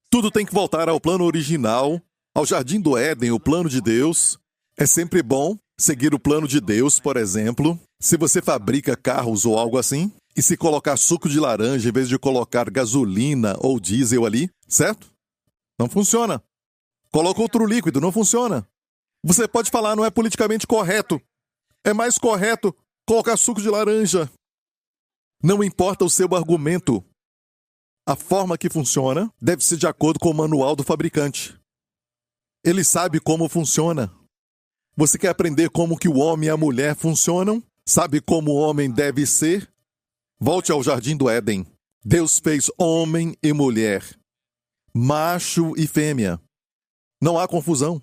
A: Tudo tem que voltar ao plano original, ao jardim do Éden, o plano de Deus. É sempre bom seguir o plano de Deus, por exemplo. Se você fabrica carros ou algo assim, e se colocar suco de laranja em vez de colocar gasolina ou diesel ali, certo? Não funciona. Coloca outro líquido, não funciona. Você pode falar, não é politicamente correto. É mais correto colocar suco de laranja. Não importa o seu argumento. A forma que funciona deve ser de acordo com o manual do fabricante. Ele sabe como funciona. Você quer aprender como que o homem e a mulher funcionam? Sabe como o homem deve ser? Volte ao jardim do Éden. Deus fez homem e mulher, macho e fêmea. Não há confusão.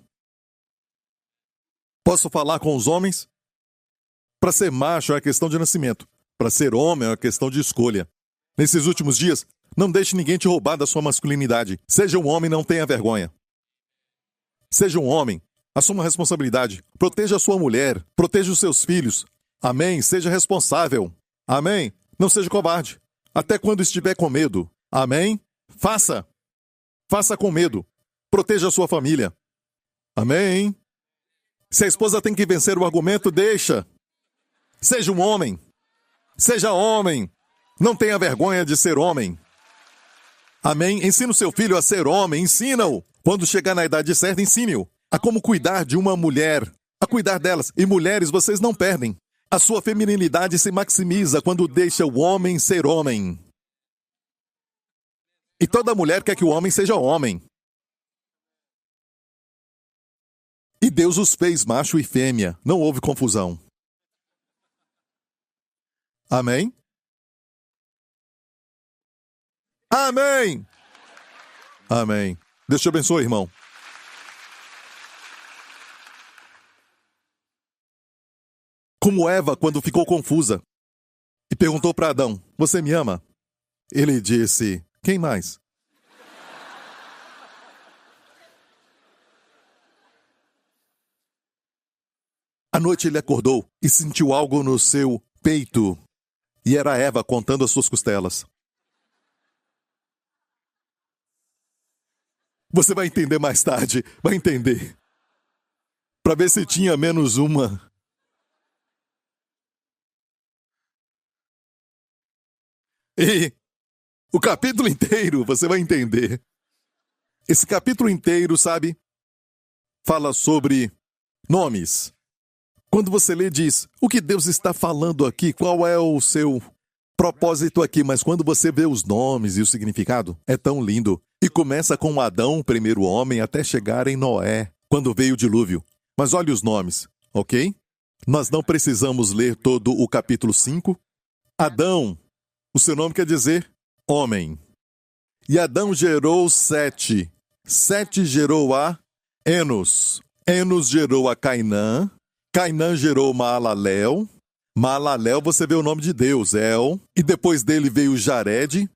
A: Posso falar com os homens? Para ser macho é uma questão de nascimento. Para ser homem é uma questão de escolha. Nesses últimos dias, não deixe ninguém te roubar da sua masculinidade. Seja um homem, não tenha vergonha. Seja um homem, assuma a responsabilidade. Proteja a sua mulher, proteja os seus filhos. Amém? Seja responsável. Amém? Não seja covarde. Até quando estiver com medo. Amém? Faça. Faça com medo. Proteja a sua família. Amém? Se a esposa tem que vencer o argumento, deixa. Seja um homem. Seja homem. Não tenha vergonha de ser homem. Amém? Ensina o seu filho a ser homem. Ensina-o. Quando chegar na idade certa, ensine-o a como cuidar de uma mulher. A cuidar delas. E mulheres, vocês não perdem. A sua feminilidade se maximiza quando deixa o homem ser homem. E toda mulher quer que o homem seja homem. E Deus os fez macho e fêmea. Não houve confusão. Amém? Amém! Amém. Deus te abençoe, irmão. Como Eva, quando ficou confusa e perguntou para Adão, você me ama? Ele disse, quem mais? À noite ele acordou e sentiu algo no seu peito. E era Eva contando as suas costelas. Você vai entender mais tarde, vai entender. Para ver se tinha menos uma. E o capítulo inteiro, você vai entender. Esse capítulo inteiro, sabe, fala sobre nomes. Quando você lê, diz, o que Deus está falando aqui? Qual é o seu propósito aqui? Mas quando você vê os nomes e o significado, é tão lindo. E começa com Adão, o primeiro homem, até chegar em Noé, quando veio o dilúvio. Mas olha os nomes, ok? Nós não precisamos ler todo o capítulo 5. Adão, o seu nome quer dizer homem. E Adão gerou Sete. Sete gerou a Enos. Enos gerou a Cainã. Cainã gerou Maalalel. Maalalel, você vê o nome de Deus, El. E depois dele veio Jared.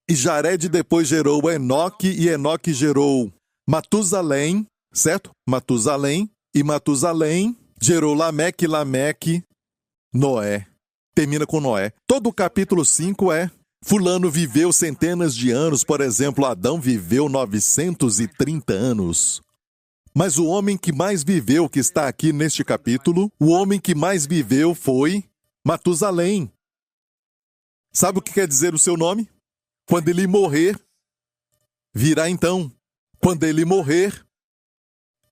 A: E Jared depois gerou Enoque. E Enoque gerou Matusalém, certo? Matusalém. E Matusalém gerou Lameque, Lameque, Noé. Termina com Noé. Todo o capítulo 5 é fulano viveu centenas de anos. Por exemplo, Adão viveu 930 anos. Mas o homem que mais viveu, que está aqui neste capítulo, o homem que mais viveu foi Matusalém. Sabe o que quer dizer o seu nome? Quando ele morrer, virá então. Quando ele morrer,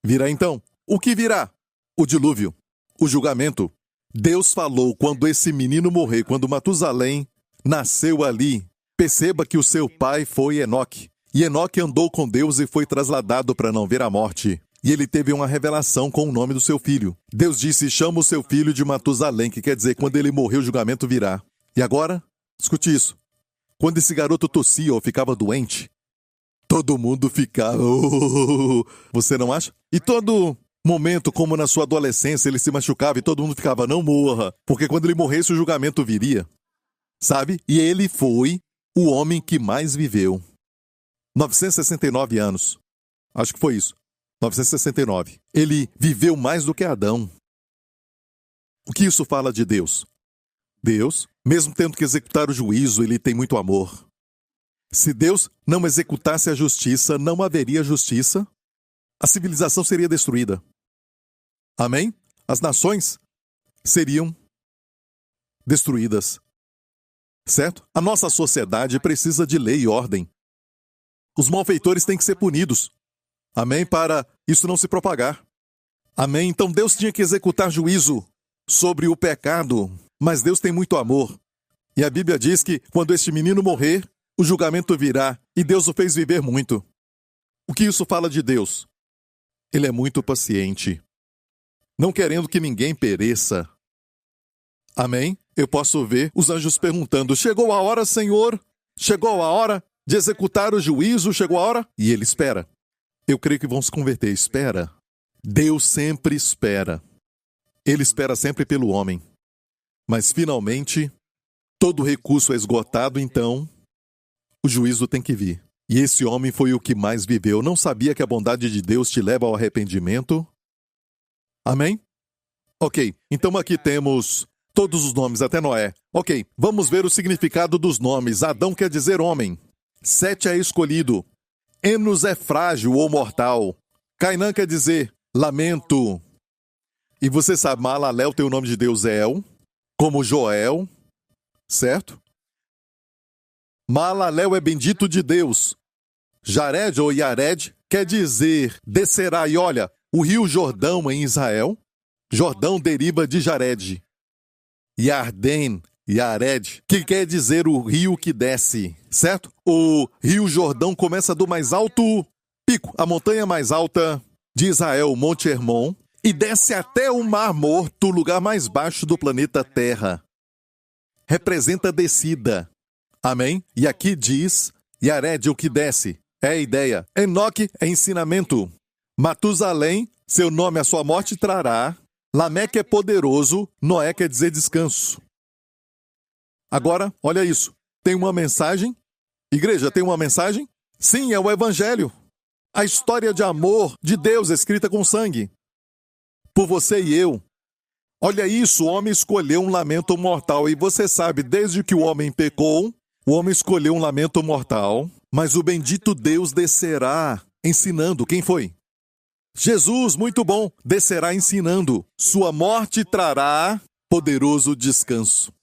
A: virá então. O que virá? O dilúvio, o julgamento. Deus falou quando esse menino morrer, quando Matusalém nasceu ali. Perceba que o seu pai foi Enoque. E Enoque andou com Deus e foi trasladado para não ver a morte. E ele teve uma revelação com o nome do seu filho. Deus disse, chama o seu filho de Matusalém, que quer dizer, quando ele morrer, o julgamento virá. E agora, escute isso. Quando esse garoto tossia ou ficava doente, todo mundo ficava... Você não acha? E todo momento, como na sua adolescência, ele se machucava e todo mundo ficava, não morra, porque quando ele morresse, o julgamento viria. Sabe? E ele foi o homem que mais viveu. 969 anos. Acho que foi isso. 969. Ele viveu mais do que Adão. O que isso fala de Deus? Deus, mesmo tendo que executar o juízo, ele tem muito amor. Se Deus não executasse a justiça, não haveria justiça. A civilização seria destruída. Amém? As nações seriam destruídas. Certo? A nossa sociedade precisa de lei e ordem. Os malfeitores têm que ser punidos. Amém? Para isso não se propagar. Amém? Então Deus tinha que executar juízo sobre o pecado, mas Deus tem muito amor. E a Bíblia diz que quando este menino morrer, o julgamento virá, e Deus o fez viver muito. O que isso fala de Deus? Ele é muito paciente, não querendo que ninguém pereça. Amém? Eu posso ver os anjos perguntando, chegou a hora, Senhor? Chegou a hora de executar o juízo? Chegou a hora? E ele espera. Eu creio que vão se converter. Espera. Deus sempre espera. Ele espera sempre pelo homem. Mas, finalmente, todo recurso é esgotado, então, o juízo tem que vir. E esse homem foi o que mais viveu. Não sabia que a bondade de Deus te leva ao arrependimento? Amém? Ok, então aqui temos todos os nomes, até Noé. Ok, vamos ver o significado dos nomes. Adão quer dizer homem. Sete é escolhido. Enos é frágil ou mortal. Cainã quer dizer lamento. E você sabe, Maalalel tem o nome de Deus El, como Joel, certo? Maalalel é bendito de Deus. Jared ou Yared quer dizer descerá. E olha, o rio Jordão em Israel, Jordão deriva de Jared. Yarden, Yared, que quer dizer o rio que desce, certo? O rio Jordão começa do mais alto pico, a montanha mais alta de Israel, Monte Hermon, e desce até o Mar Morto, o lugar mais baixo do planeta Terra. Representa descida. Amém? E aqui diz, Yared, o que desce. É a ideia. Enoque é ensinamento. Matusalém, seu nome a sua morte trará. Lameque é poderoso. Noé quer dizer descanso. Agora, olha isso. Tem uma mensagem? Igreja, tem uma mensagem? Sim, é o Evangelho. A história de amor de Deus escrita com sangue. Por você e eu. Olha isso, o homem escolheu um lamento mortal. E você sabe, desde que o homem pecou, o homem escolheu um lamento mortal. Mas o bendito Deus descerá ensinando. Quem foi? Jesus, muito bom, descerá ensinando. Sua morte trará poderoso descanso.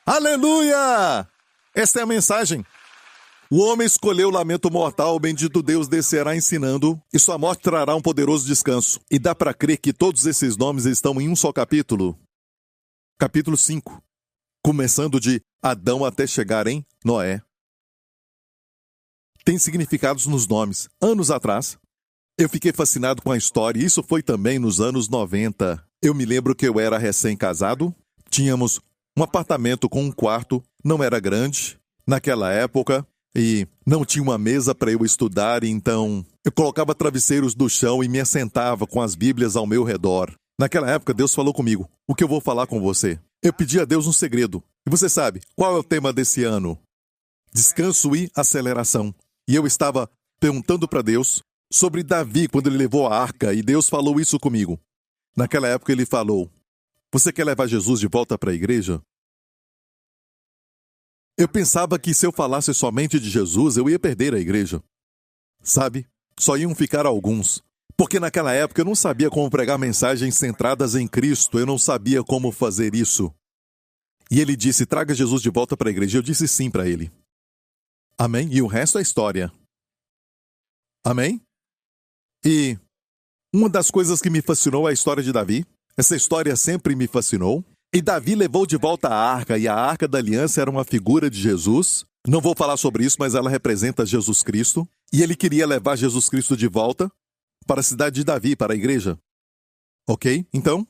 A: Aleluia! Esta é a mensagem. O homem escolheu o lamento mortal, o bendito Deus descerá ensinando, e sua morte trará um poderoso descanso. E dá para crer que todos esses nomes estão em um só capítulo. Capítulo 5. Começando de Adão até chegar em Noé. Tem significados nos nomes. Anos atrás, eu fiquei fascinado com a história, e isso foi também nos anos 90. Eu me lembro que eu era recém-casado, tínhamos um apartamento com um quarto, não era grande naquela época, e não tinha uma mesa para eu estudar, então eu colocava travesseiros do chão e me assentava com as Bíblias ao meu redor. Naquela época, Deus falou comigo: o que eu vou falar com você? Eu pedi a Deus um segredo. E você sabe, qual é o tema desse ano? Descanso e aceleração. E eu estava perguntando para Deus sobre Davi quando ele levou a arca, e Deus falou isso comigo. Naquela época ele falou: você quer levar Jesus de volta para a igreja? Eu pensava que se eu falasse somente de Jesus, eu ia perder a igreja. Sabe? Só iam ficar alguns. Porque naquela época eu não sabia como pregar mensagens centradas em Cristo, eu não sabia como fazer isso. E ele disse: traga Jesus de volta para a igreja. Eu disse sim para ele. Amém? E o resto é história. Amém? E uma das coisas que me fascinou é a história de Davi. Essa história sempre me fascinou. E Davi levou de volta a arca, e a arca da aliança era uma figura de Jesus. Não vou falar sobre isso, mas ela representa Jesus Cristo. E ele queria levar Jesus Cristo de volta para a cidade de Davi, para a igreja. Ok? Então,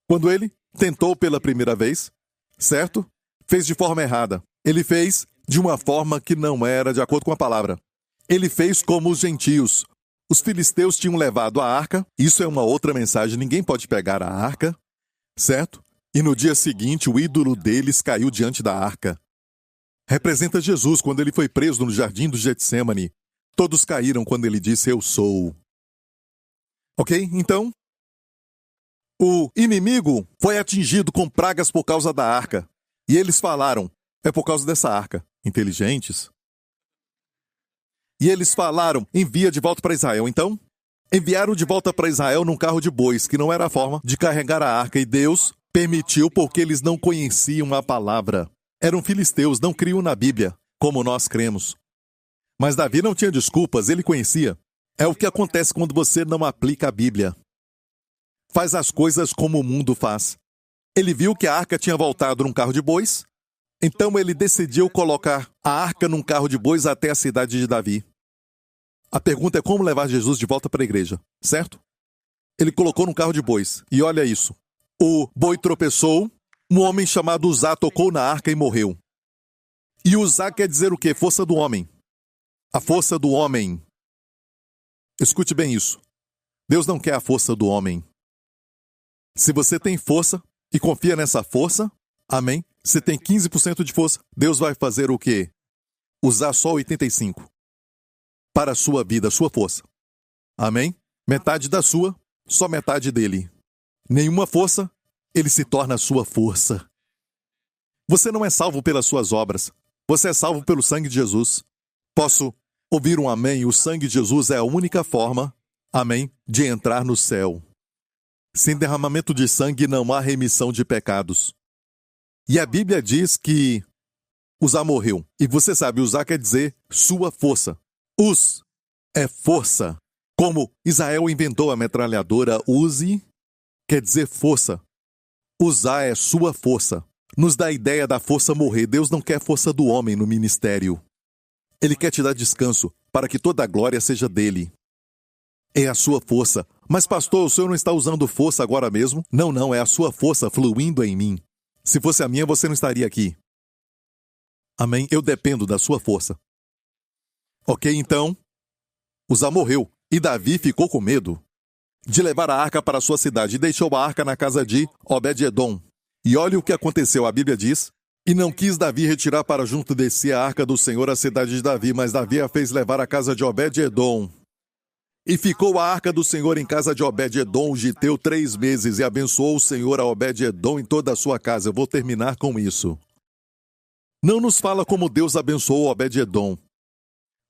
A: quando ele tentou pela primeira vez, certo? Fez de forma errada. Ele fez de uma forma que não era de acordo com a palavra. Ele fez como os gentios. Os filisteus tinham levado a arca. Isso é uma outra mensagem. Ninguém pode pegar a arca, certo? E no dia seguinte, o ídolo deles caiu diante da arca. Representa Jesus quando ele foi preso no jardim do Getsemane. Todos caíram quando ele disse: eu sou. Ok? Então, o inimigo foi atingido com pragas por causa da arca. E eles falaram: é por causa dessa arca. Inteligentes. E eles falaram: envia de volta para Israel. Então, enviaram de volta para Israel num carro de bois, que não era a forma de carregar a arca. E Deus permitiu porque eles não conheciam a palavra. Eram filisteus, não criam na Bíblia, como nós cremos. Mas Davi não tinha desculpas, ele conhecia. É o que acontece quando você não aplica a Bíblia. Faz as coisas como o mundo faz. Ele viu que a arca tinha voltado num carro de bois, então ele decidiu colocar a arca num carro de bois até a cidade de Davi. A pergunta é como levar Jesus de volta para a igreja, certo? Ele colocou num carro de bois, e olha isso. O boi tropeçou, um homem chamado Uzá tocou na arca e morreu. E Uzá quer dizer o quê? Força do homem. A força do homem. Escute bem isso. Deus não quer a força do homem. Se você tem força e confia nessa força, amém? Você tem 15% de força, Deus vai fazer o quê? Usar só 85% para a sua vida, a sua força. Amém? Metade da sua, só metade dele. Nenhuma força, ele se torna a sua força. Você não é salvo pelas suas obras. Você é salvo pelo sangue de Jesus. Posso ouvir um amém? O sangue de Jesus é a única forma, amém, de entrar no céu. Sem derramamento de sangue não há remissão de pecados. E a Bíblia diz que Uzá morreu. E você sabe, Uzá quer dizer sua força. Uz é força. Como Israel inventou a metralhadora Uzi, quer dizer força. Uzá é sua força. Nos dá a ideia da força morrer. Deus não quer força do homem no ministério. Ele quer te dar descanso para que toda a glória seja dele. É a sua força. Mas pastor, o senhor não está usando força agora mesmo? Não, é a sua força fluindo em mim. Se fosse a minha, você não estaria aqui. Amém? Eu dependo da sua força. Ok, então, Uzá morreu e Davi ficou com medo de levar a arca para a sua cidade e deixou a arca na casa de Obed-edom. E olha o que aconteceu, a Bíblia diz: e não quis Davi retirar para junto de si a arca do Senhor à cidade de Davi, mas Davi a fez levar à casa de Obed-edom. E ficou a arca do Senhor em casa de Obed-edom, o giteu, 3 meses, e abençoou o Senhor a Obed-edom em toda a sua casa. Eu vou terminar com isso. Não nos fala como Deus abençoou Obed-edom.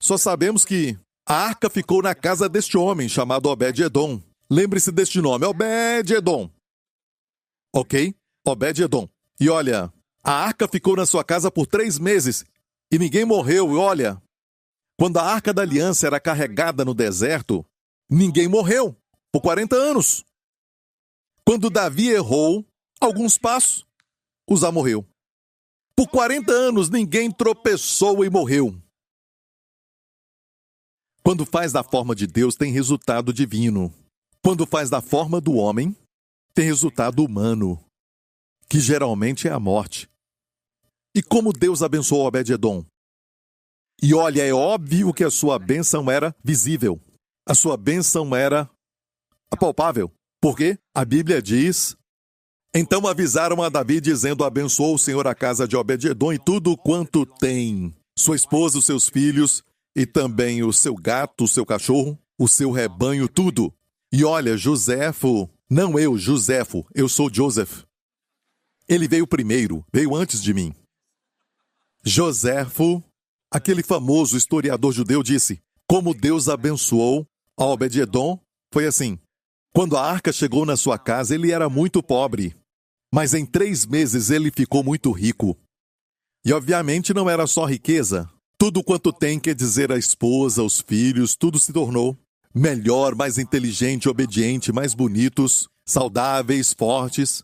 A: Só sabemos que a arca ficou na casa deste homem chamado Obed-edom. Lembre-se deste nome, Obed-edom. Ok? Obed-edom. E olha, a arca ficou na sua casa por 3 meses e ninguém morreu. E olha, quando a arca da aliança era carregada no deserto, ninguém morreu por 40 anos. Quando Davi errou alguns passos, Uzá morreu. Por 40 anos, ninguém tropeçou e morreu. Quando faz da forma de Deus, tem resultado divino. Quando faz da forma do homem, tem resultado humano, que geralmente é a morte. E como Deus abençoou Obed-Edom? E olha, é óbvio que a sua bênção era visível. A sua bênção era apalpável. Porque a Bíblia diz: então avisaram a Davi, dizendo: abençoou o Senhor a casa de Obed-Edom e tudo quanto tem, sua esposa, os seus filhos, e também o seu gato, o seu cachorro, o seu rebanho, tudo. E olha, Josefo, não eu, Josefo, eu sou Joseph. Ele veio primeiro, veio antes de mim. Josefo, aquele famoso historiador judeu, disse: como Deus abençoou a Obed-Edom, foi assim. Quando a arca chegou na sua casa, ele era muito pobre, mas em 3 meses ele ficou muito rico. E obviamente não era só riqueza. Tudo quanto tem, quer dizer a esposa, os filhos, tudo se tornou melhor, mais inteligente, obediente, mais bonitos, saudáveis, fortes.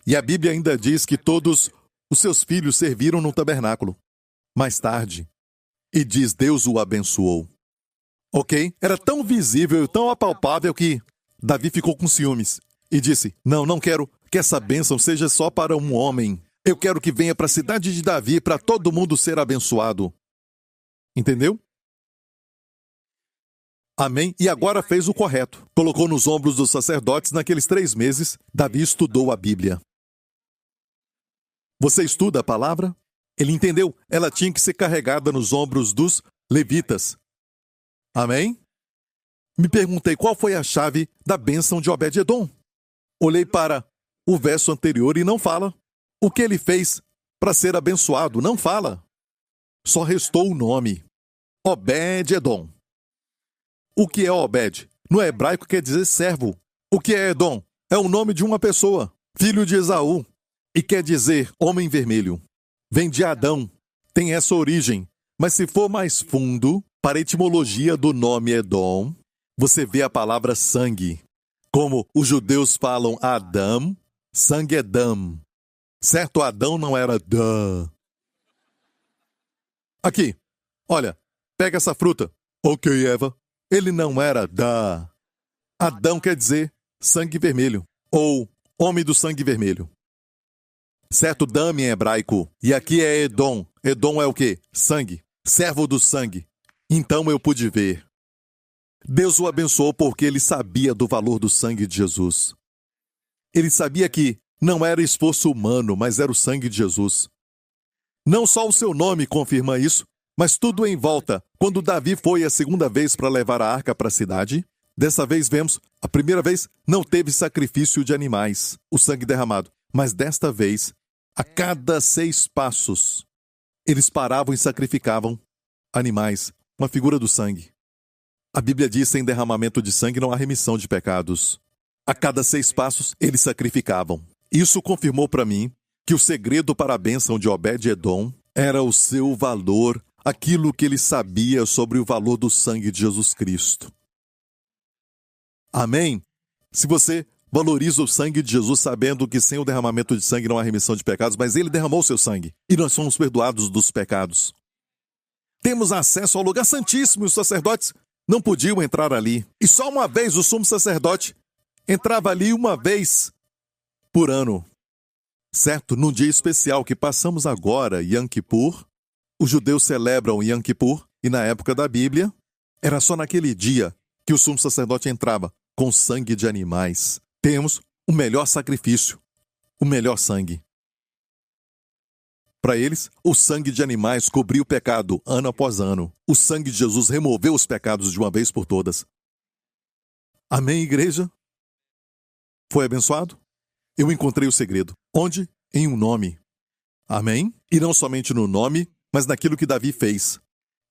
A: E a Bíblia ainda diz que todos os seus filhos serviram no tabernáculo. Mais tarde, e diz: Deus o abençoou. Ok? Era tão visível e tão apalpável que Davi ficou com ciúmes e disse: não quero que essa bênção seja só para um homem. Eu quero que venha para a cidade de Davi, para todo mundo ser abençoado. Entendeu? Amém? E agora fez o correto. Colocou nos ombros dos sacerdotes. Naqueles 3 meses, Davi estudou a Bíblia. Você estuda a palavra? Ele entendeu. Ela tinha que ser carregada nos ombros dos levitas. Amém? Me perguntei qual foi a chave da bênção de Obed-Edom. Olhei para o verso anterior e não fala. O que ele fez para ser abençoado? Não fala. Só restou o nome: Obed-Edom. O que é Obed? No hebraico quer dizer servo. O que é Edom? É o nome de uma pessoa, filho de Esaú, e quer dizer homem vermelho. Vem de Adão, tem essa origem. Mas se for mais fundo, para a etimologia do nome Edom, você vê a palavra sangue. Como os judeus falam Adão, sangue é Dam. Certo, Adão não era Dã. Aqui, olha, pega essa fruta. Ok, Eva. Ele não era Dã. Adão quer dizer sangue vermelho, ou homem do sangue vermelho. Certo, Dam em hebraico. E aqui é Edom. Edom é o quê? Sangue. Servo do sangue. Então eu pude ver. Deus o abençoou porque ele sabia do valor do sangue de Jesus. Ele sabia que não era esforço humano, mas era o sangue de Jesus. Não só o seu nome confirma isso, mas tudo em volta. Quando Davi foi a segunda vez para levar a arca para a cidade, dessa vez vemos, a primeira vez não teve sacrifício de animais, o sangue derramado. Mas desta vez, a cada 6 passos, eles paravam e sacrificavam animais, uma figura do sangue. A Bíblia diz: sem derramamento de sangue não há remissão de pecados. A cada 6 passos, eles sacrificavam. Isso confirmou para mim que o segredo para a bênção de Obed-Edom era o seu valor, aquilo que ele sabia sobre o valor do sangue de Jesus Cristo. Amém? Se você valoriza o sangue de Jesus, sabendo que sem o derramamento de sangue não há remissão de pecados, mas ele derramou seu sangue e nós somos perdoados dos pecados. Temos acesso ao lugar santíssimo e os sacerdotes não podiam entrar ali. E só uma vez o sumo sacerdote entrava ali uma vez por ano. Certo? Num dia especial que passamos agora, Yom Kippur, os judeus celebram Yom Kippur, e na época da Bíblia, era só naquele dia que o sumo sacerdote entrava com sangue de animais. Temos o melhor sacrifício, o melhor sangue. Para eles, o sangue de animais cobriu o pecado ano após ano. O sangue de Jesus removeu os pecados de uma vez por todas. Amém, igreja? Foi abençoado? Eu encontrei o segredo. Onde? Em um nome. Amém? E não somente no nome, mas naquilo que Davi fez.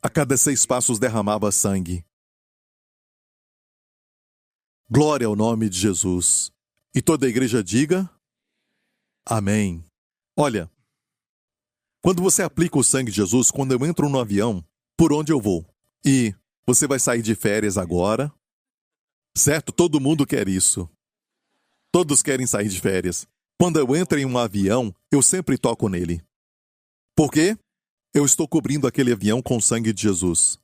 A: A cada 6 passos derramava sangue. Glória ao nome de Jesus. E toda a igreja diga: amém. Olha, quando você aplica o sangue de Jesus, quando eu entro no avião, por onde eu vou? E você vai sair de férias agora, certo? Todo mundo quer isso. Todos querem sair de férias. Quando eu entro em um avião, eu sempre toco nele. Por quê? Eu estou cobrindo aquele avião com o sangue de Jesus.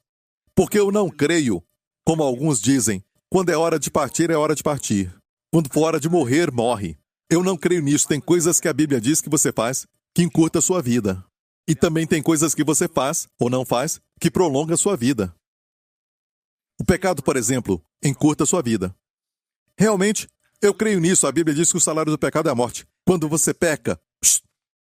A: Porque eu não creio, como alguns dizem, quando é hora de partir, é hora de partir. Quando for hora de morrer, morre. Eu não creio nisso. Tem coisas que a Bíblia diz que você faz que encurta a sua vida. E também tem coisas que você faz, ou não faz, que prolonga a sua vida. O pecado, por exemplo, encurta a sua vida. Realmente, eu creio nisso. A Bíblia diz que o salário do pecado é a morte. Quando você peca,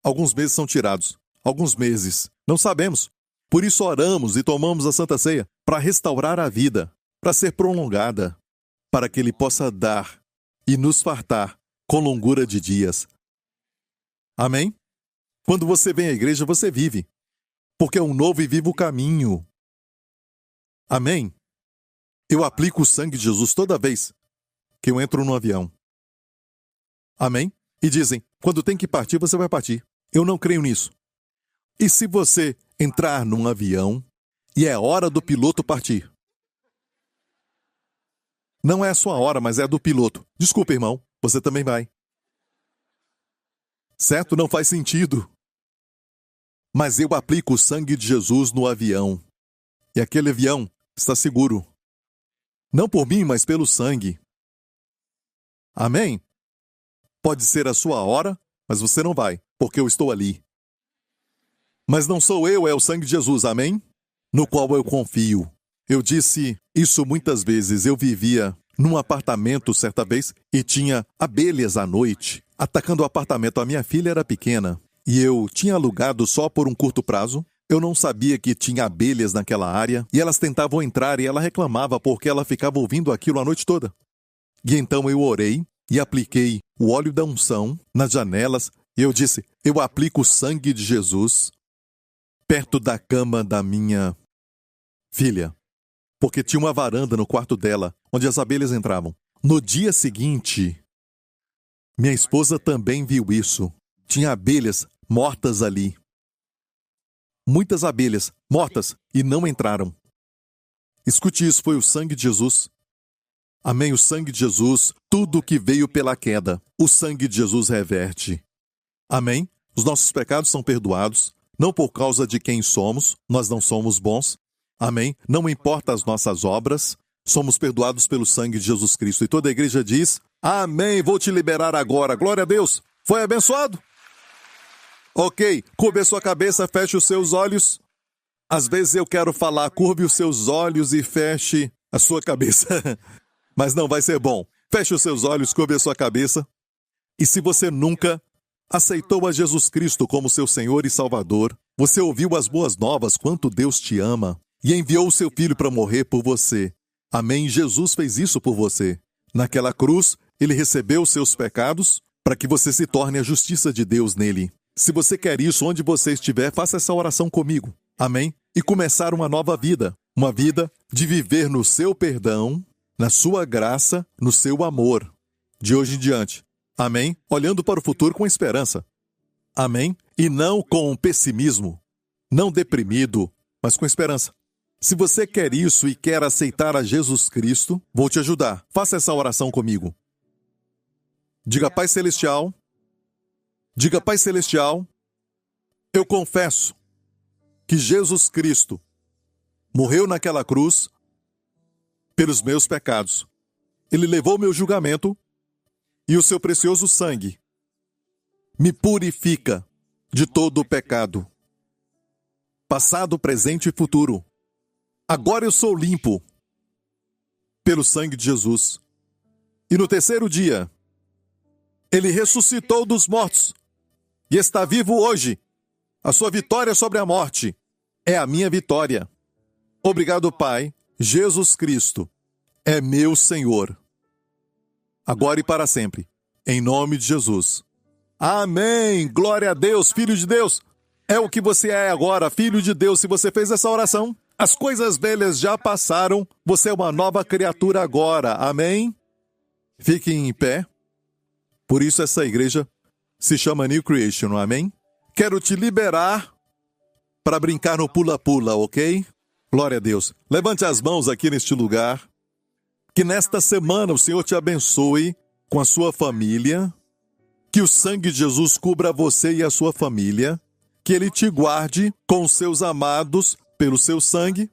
A: alguns meses são tirados. Alguns meses. Não sabemos. Por isso oramos e tomamos a Santa Ceia para restaurar a vida, para ser prolongada, para que Ele possa dar e nos fartar com longura de dias. Amém? Quando você vem à igreja, você vive, porque é um novo e vivo caminho. Amém? Eu aplico o sangue de Jesus toda vez que eu entro no avião. Amém? E dizem, quando tem que partir, você vai partir. Eu não creio nisso. E se você entrar num avião e é hora do piloto partir? Não é a sua hora, mas é a do piloto. Desculpa, irmão, você também vai. Certo? Não faz sentido. Mas eu aplico o sangue de Jesus no avião. E aquele avião está seguro. Não por mim, mas pelo sangue. Amém? Pode ser a sua hora, mas você não vai, porque eu estou ali. Mas não sou eu, é o sangue de Jesus, amém? No qual eu confio. Eu disse isso muitas vezes. Eu vivia num apartamento certa vez e tinha abelhas à noite atacando o apartamento. A minha filha era pequena e eu tinha alugado só por um curto prazo. Eu não sabia que tinha abelhas naquela área e elas tentavam entrar e ela reclamava porque ela ficava ouvindo aquilo a noite toda. E então eu orei e apliquei o óleo da unção nas janelas e eu disse, eu aplico o sangue de Jesus perto da cama da minha filha, porque tinha uma varanda no quarto dela, onde as abelhas entravam. No dia seguinte, minha esposa também viu isso. Tinha abelhas mortas ali. Muitas abelhas mortas e não entraram. Escute isso, foi o sangue de Jesus. Amém, o sangue de Jesus, tudo que veio pela queda, o sangue de Jesus reverte. Amém? Os nossos pecados são perdoados. Não por causa de quem somos, nós não somos bons. Amém? Não importa as nossas obras, somos perdoados pelo sangue de Jesus Cristo. E toda a igreja diz, amém, vou te liberar agora. Glória a Deus. Foi abençoado? Ok, curve a sua cabeça, feche os seus olhos. Às vezes eu quero falar, curve os seus olhos e feche a sua cabeça. Mas não vai ser bom. Feche os seus olhos, curve a sua cabeça. E se você nunca aceitou a Jesus Cristo como seu Senhor e Salvador, você ouviu as boas novas, quanto Deus te ama, e enviou o seu Filho para morrer por você. Amém? Jesus fez isso por você. Naquela cruz, Ele recebeu os seus pecados para que você se torne a justiça de Deus nele. Se você quer isso, onde você estiver, faça essa oração comigo. Amém? E começar uma nova vida. Uma vida de viver no seu perdão, na sua graça, no seu amor. De hoje em diante. Amém? Olhando para o futuro com esperança. Amém? E não com pessimismo. Não deprimido, mas com esperança. Se você quer isso e quer aceitar a Jesus Cristo, vou te ajudar. Faça essa oração comigo. Diga, Pai Celestial. Diga, Pai Celestial, eu confesso que Jesus Cristo morreu naquela cruz pelos meus pecados. Ele levou meu julgamento e o seu precioso sangue me purifica de todo o pecado, passado, presente e futuro. Agora eu sou limpo pelo sangue de Jesus. E no terceiro dia, Ele ressuscitou dos mortos e está vivo hoje. A sua vitória sobre a morte é a minha vitória. Obrigado, Pai. Jesus Cristo é meu Senhor. Agora e para sempre. Em nome de Jesus. Amém. Glória a Deus, Filho de Deus. É o que você é agora, Filho de Deus. Se você fez essa oração, as coisas velhas já passaram. Você é uma nova criatura agora. Amém? Fiquem em pé. Por isso essa igreja se chama New Creation, amém? quero te liberar para brincar no pula-pula, ok? Glória a Deus. Levante as mãos aqui neste lugar. Que nesta semana o Senhor te abençoe com a sua família. Que o sangue de Jesus cubra você e a sua família. Que Ele te guarde com os seus amados pelo seu sangue.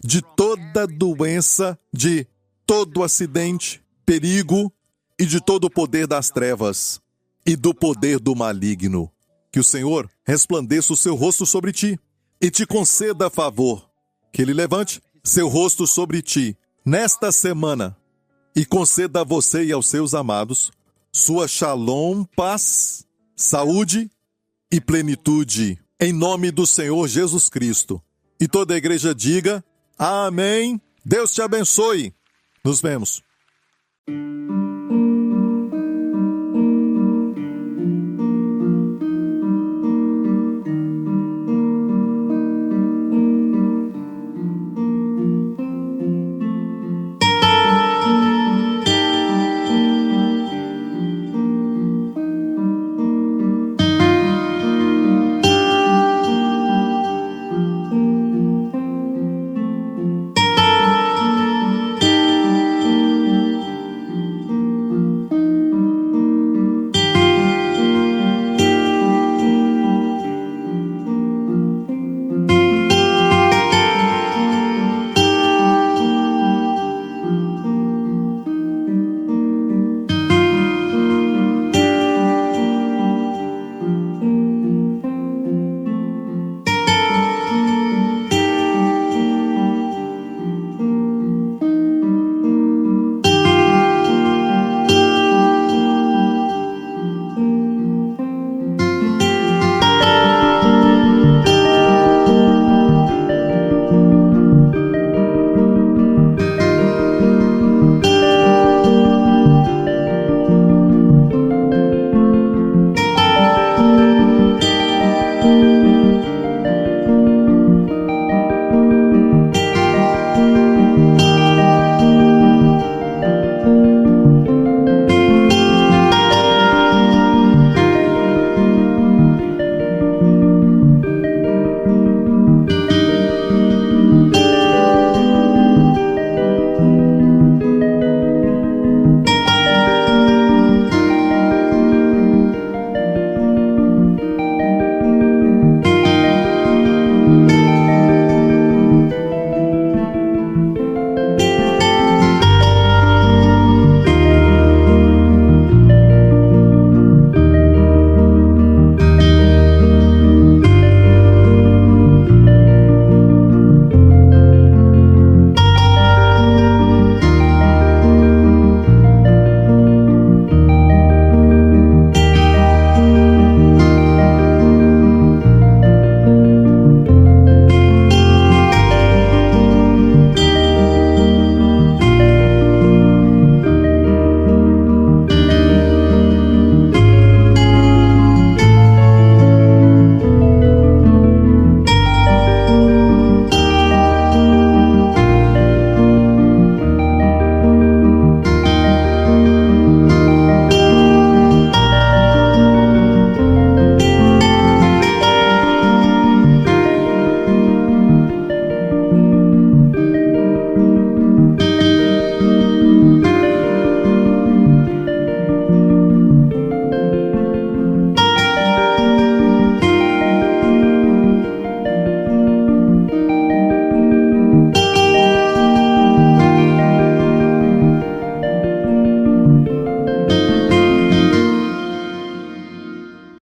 A: De toda doença, de todo acidente, perigo e de todo o poder das trevas e do poder do maligno. Que o Senhor resplandeça o seu rosto sobre ti e te conceda favor. Que Ele levante seu rosto sobre ti nesta semana e conceda a você e aos seus amados sua shalom, paz, saúde e plenitude. Em nome do Senhor Jesus Cristo. E toda a igreja diga: amém. Deus te abençoe. Nos vemos.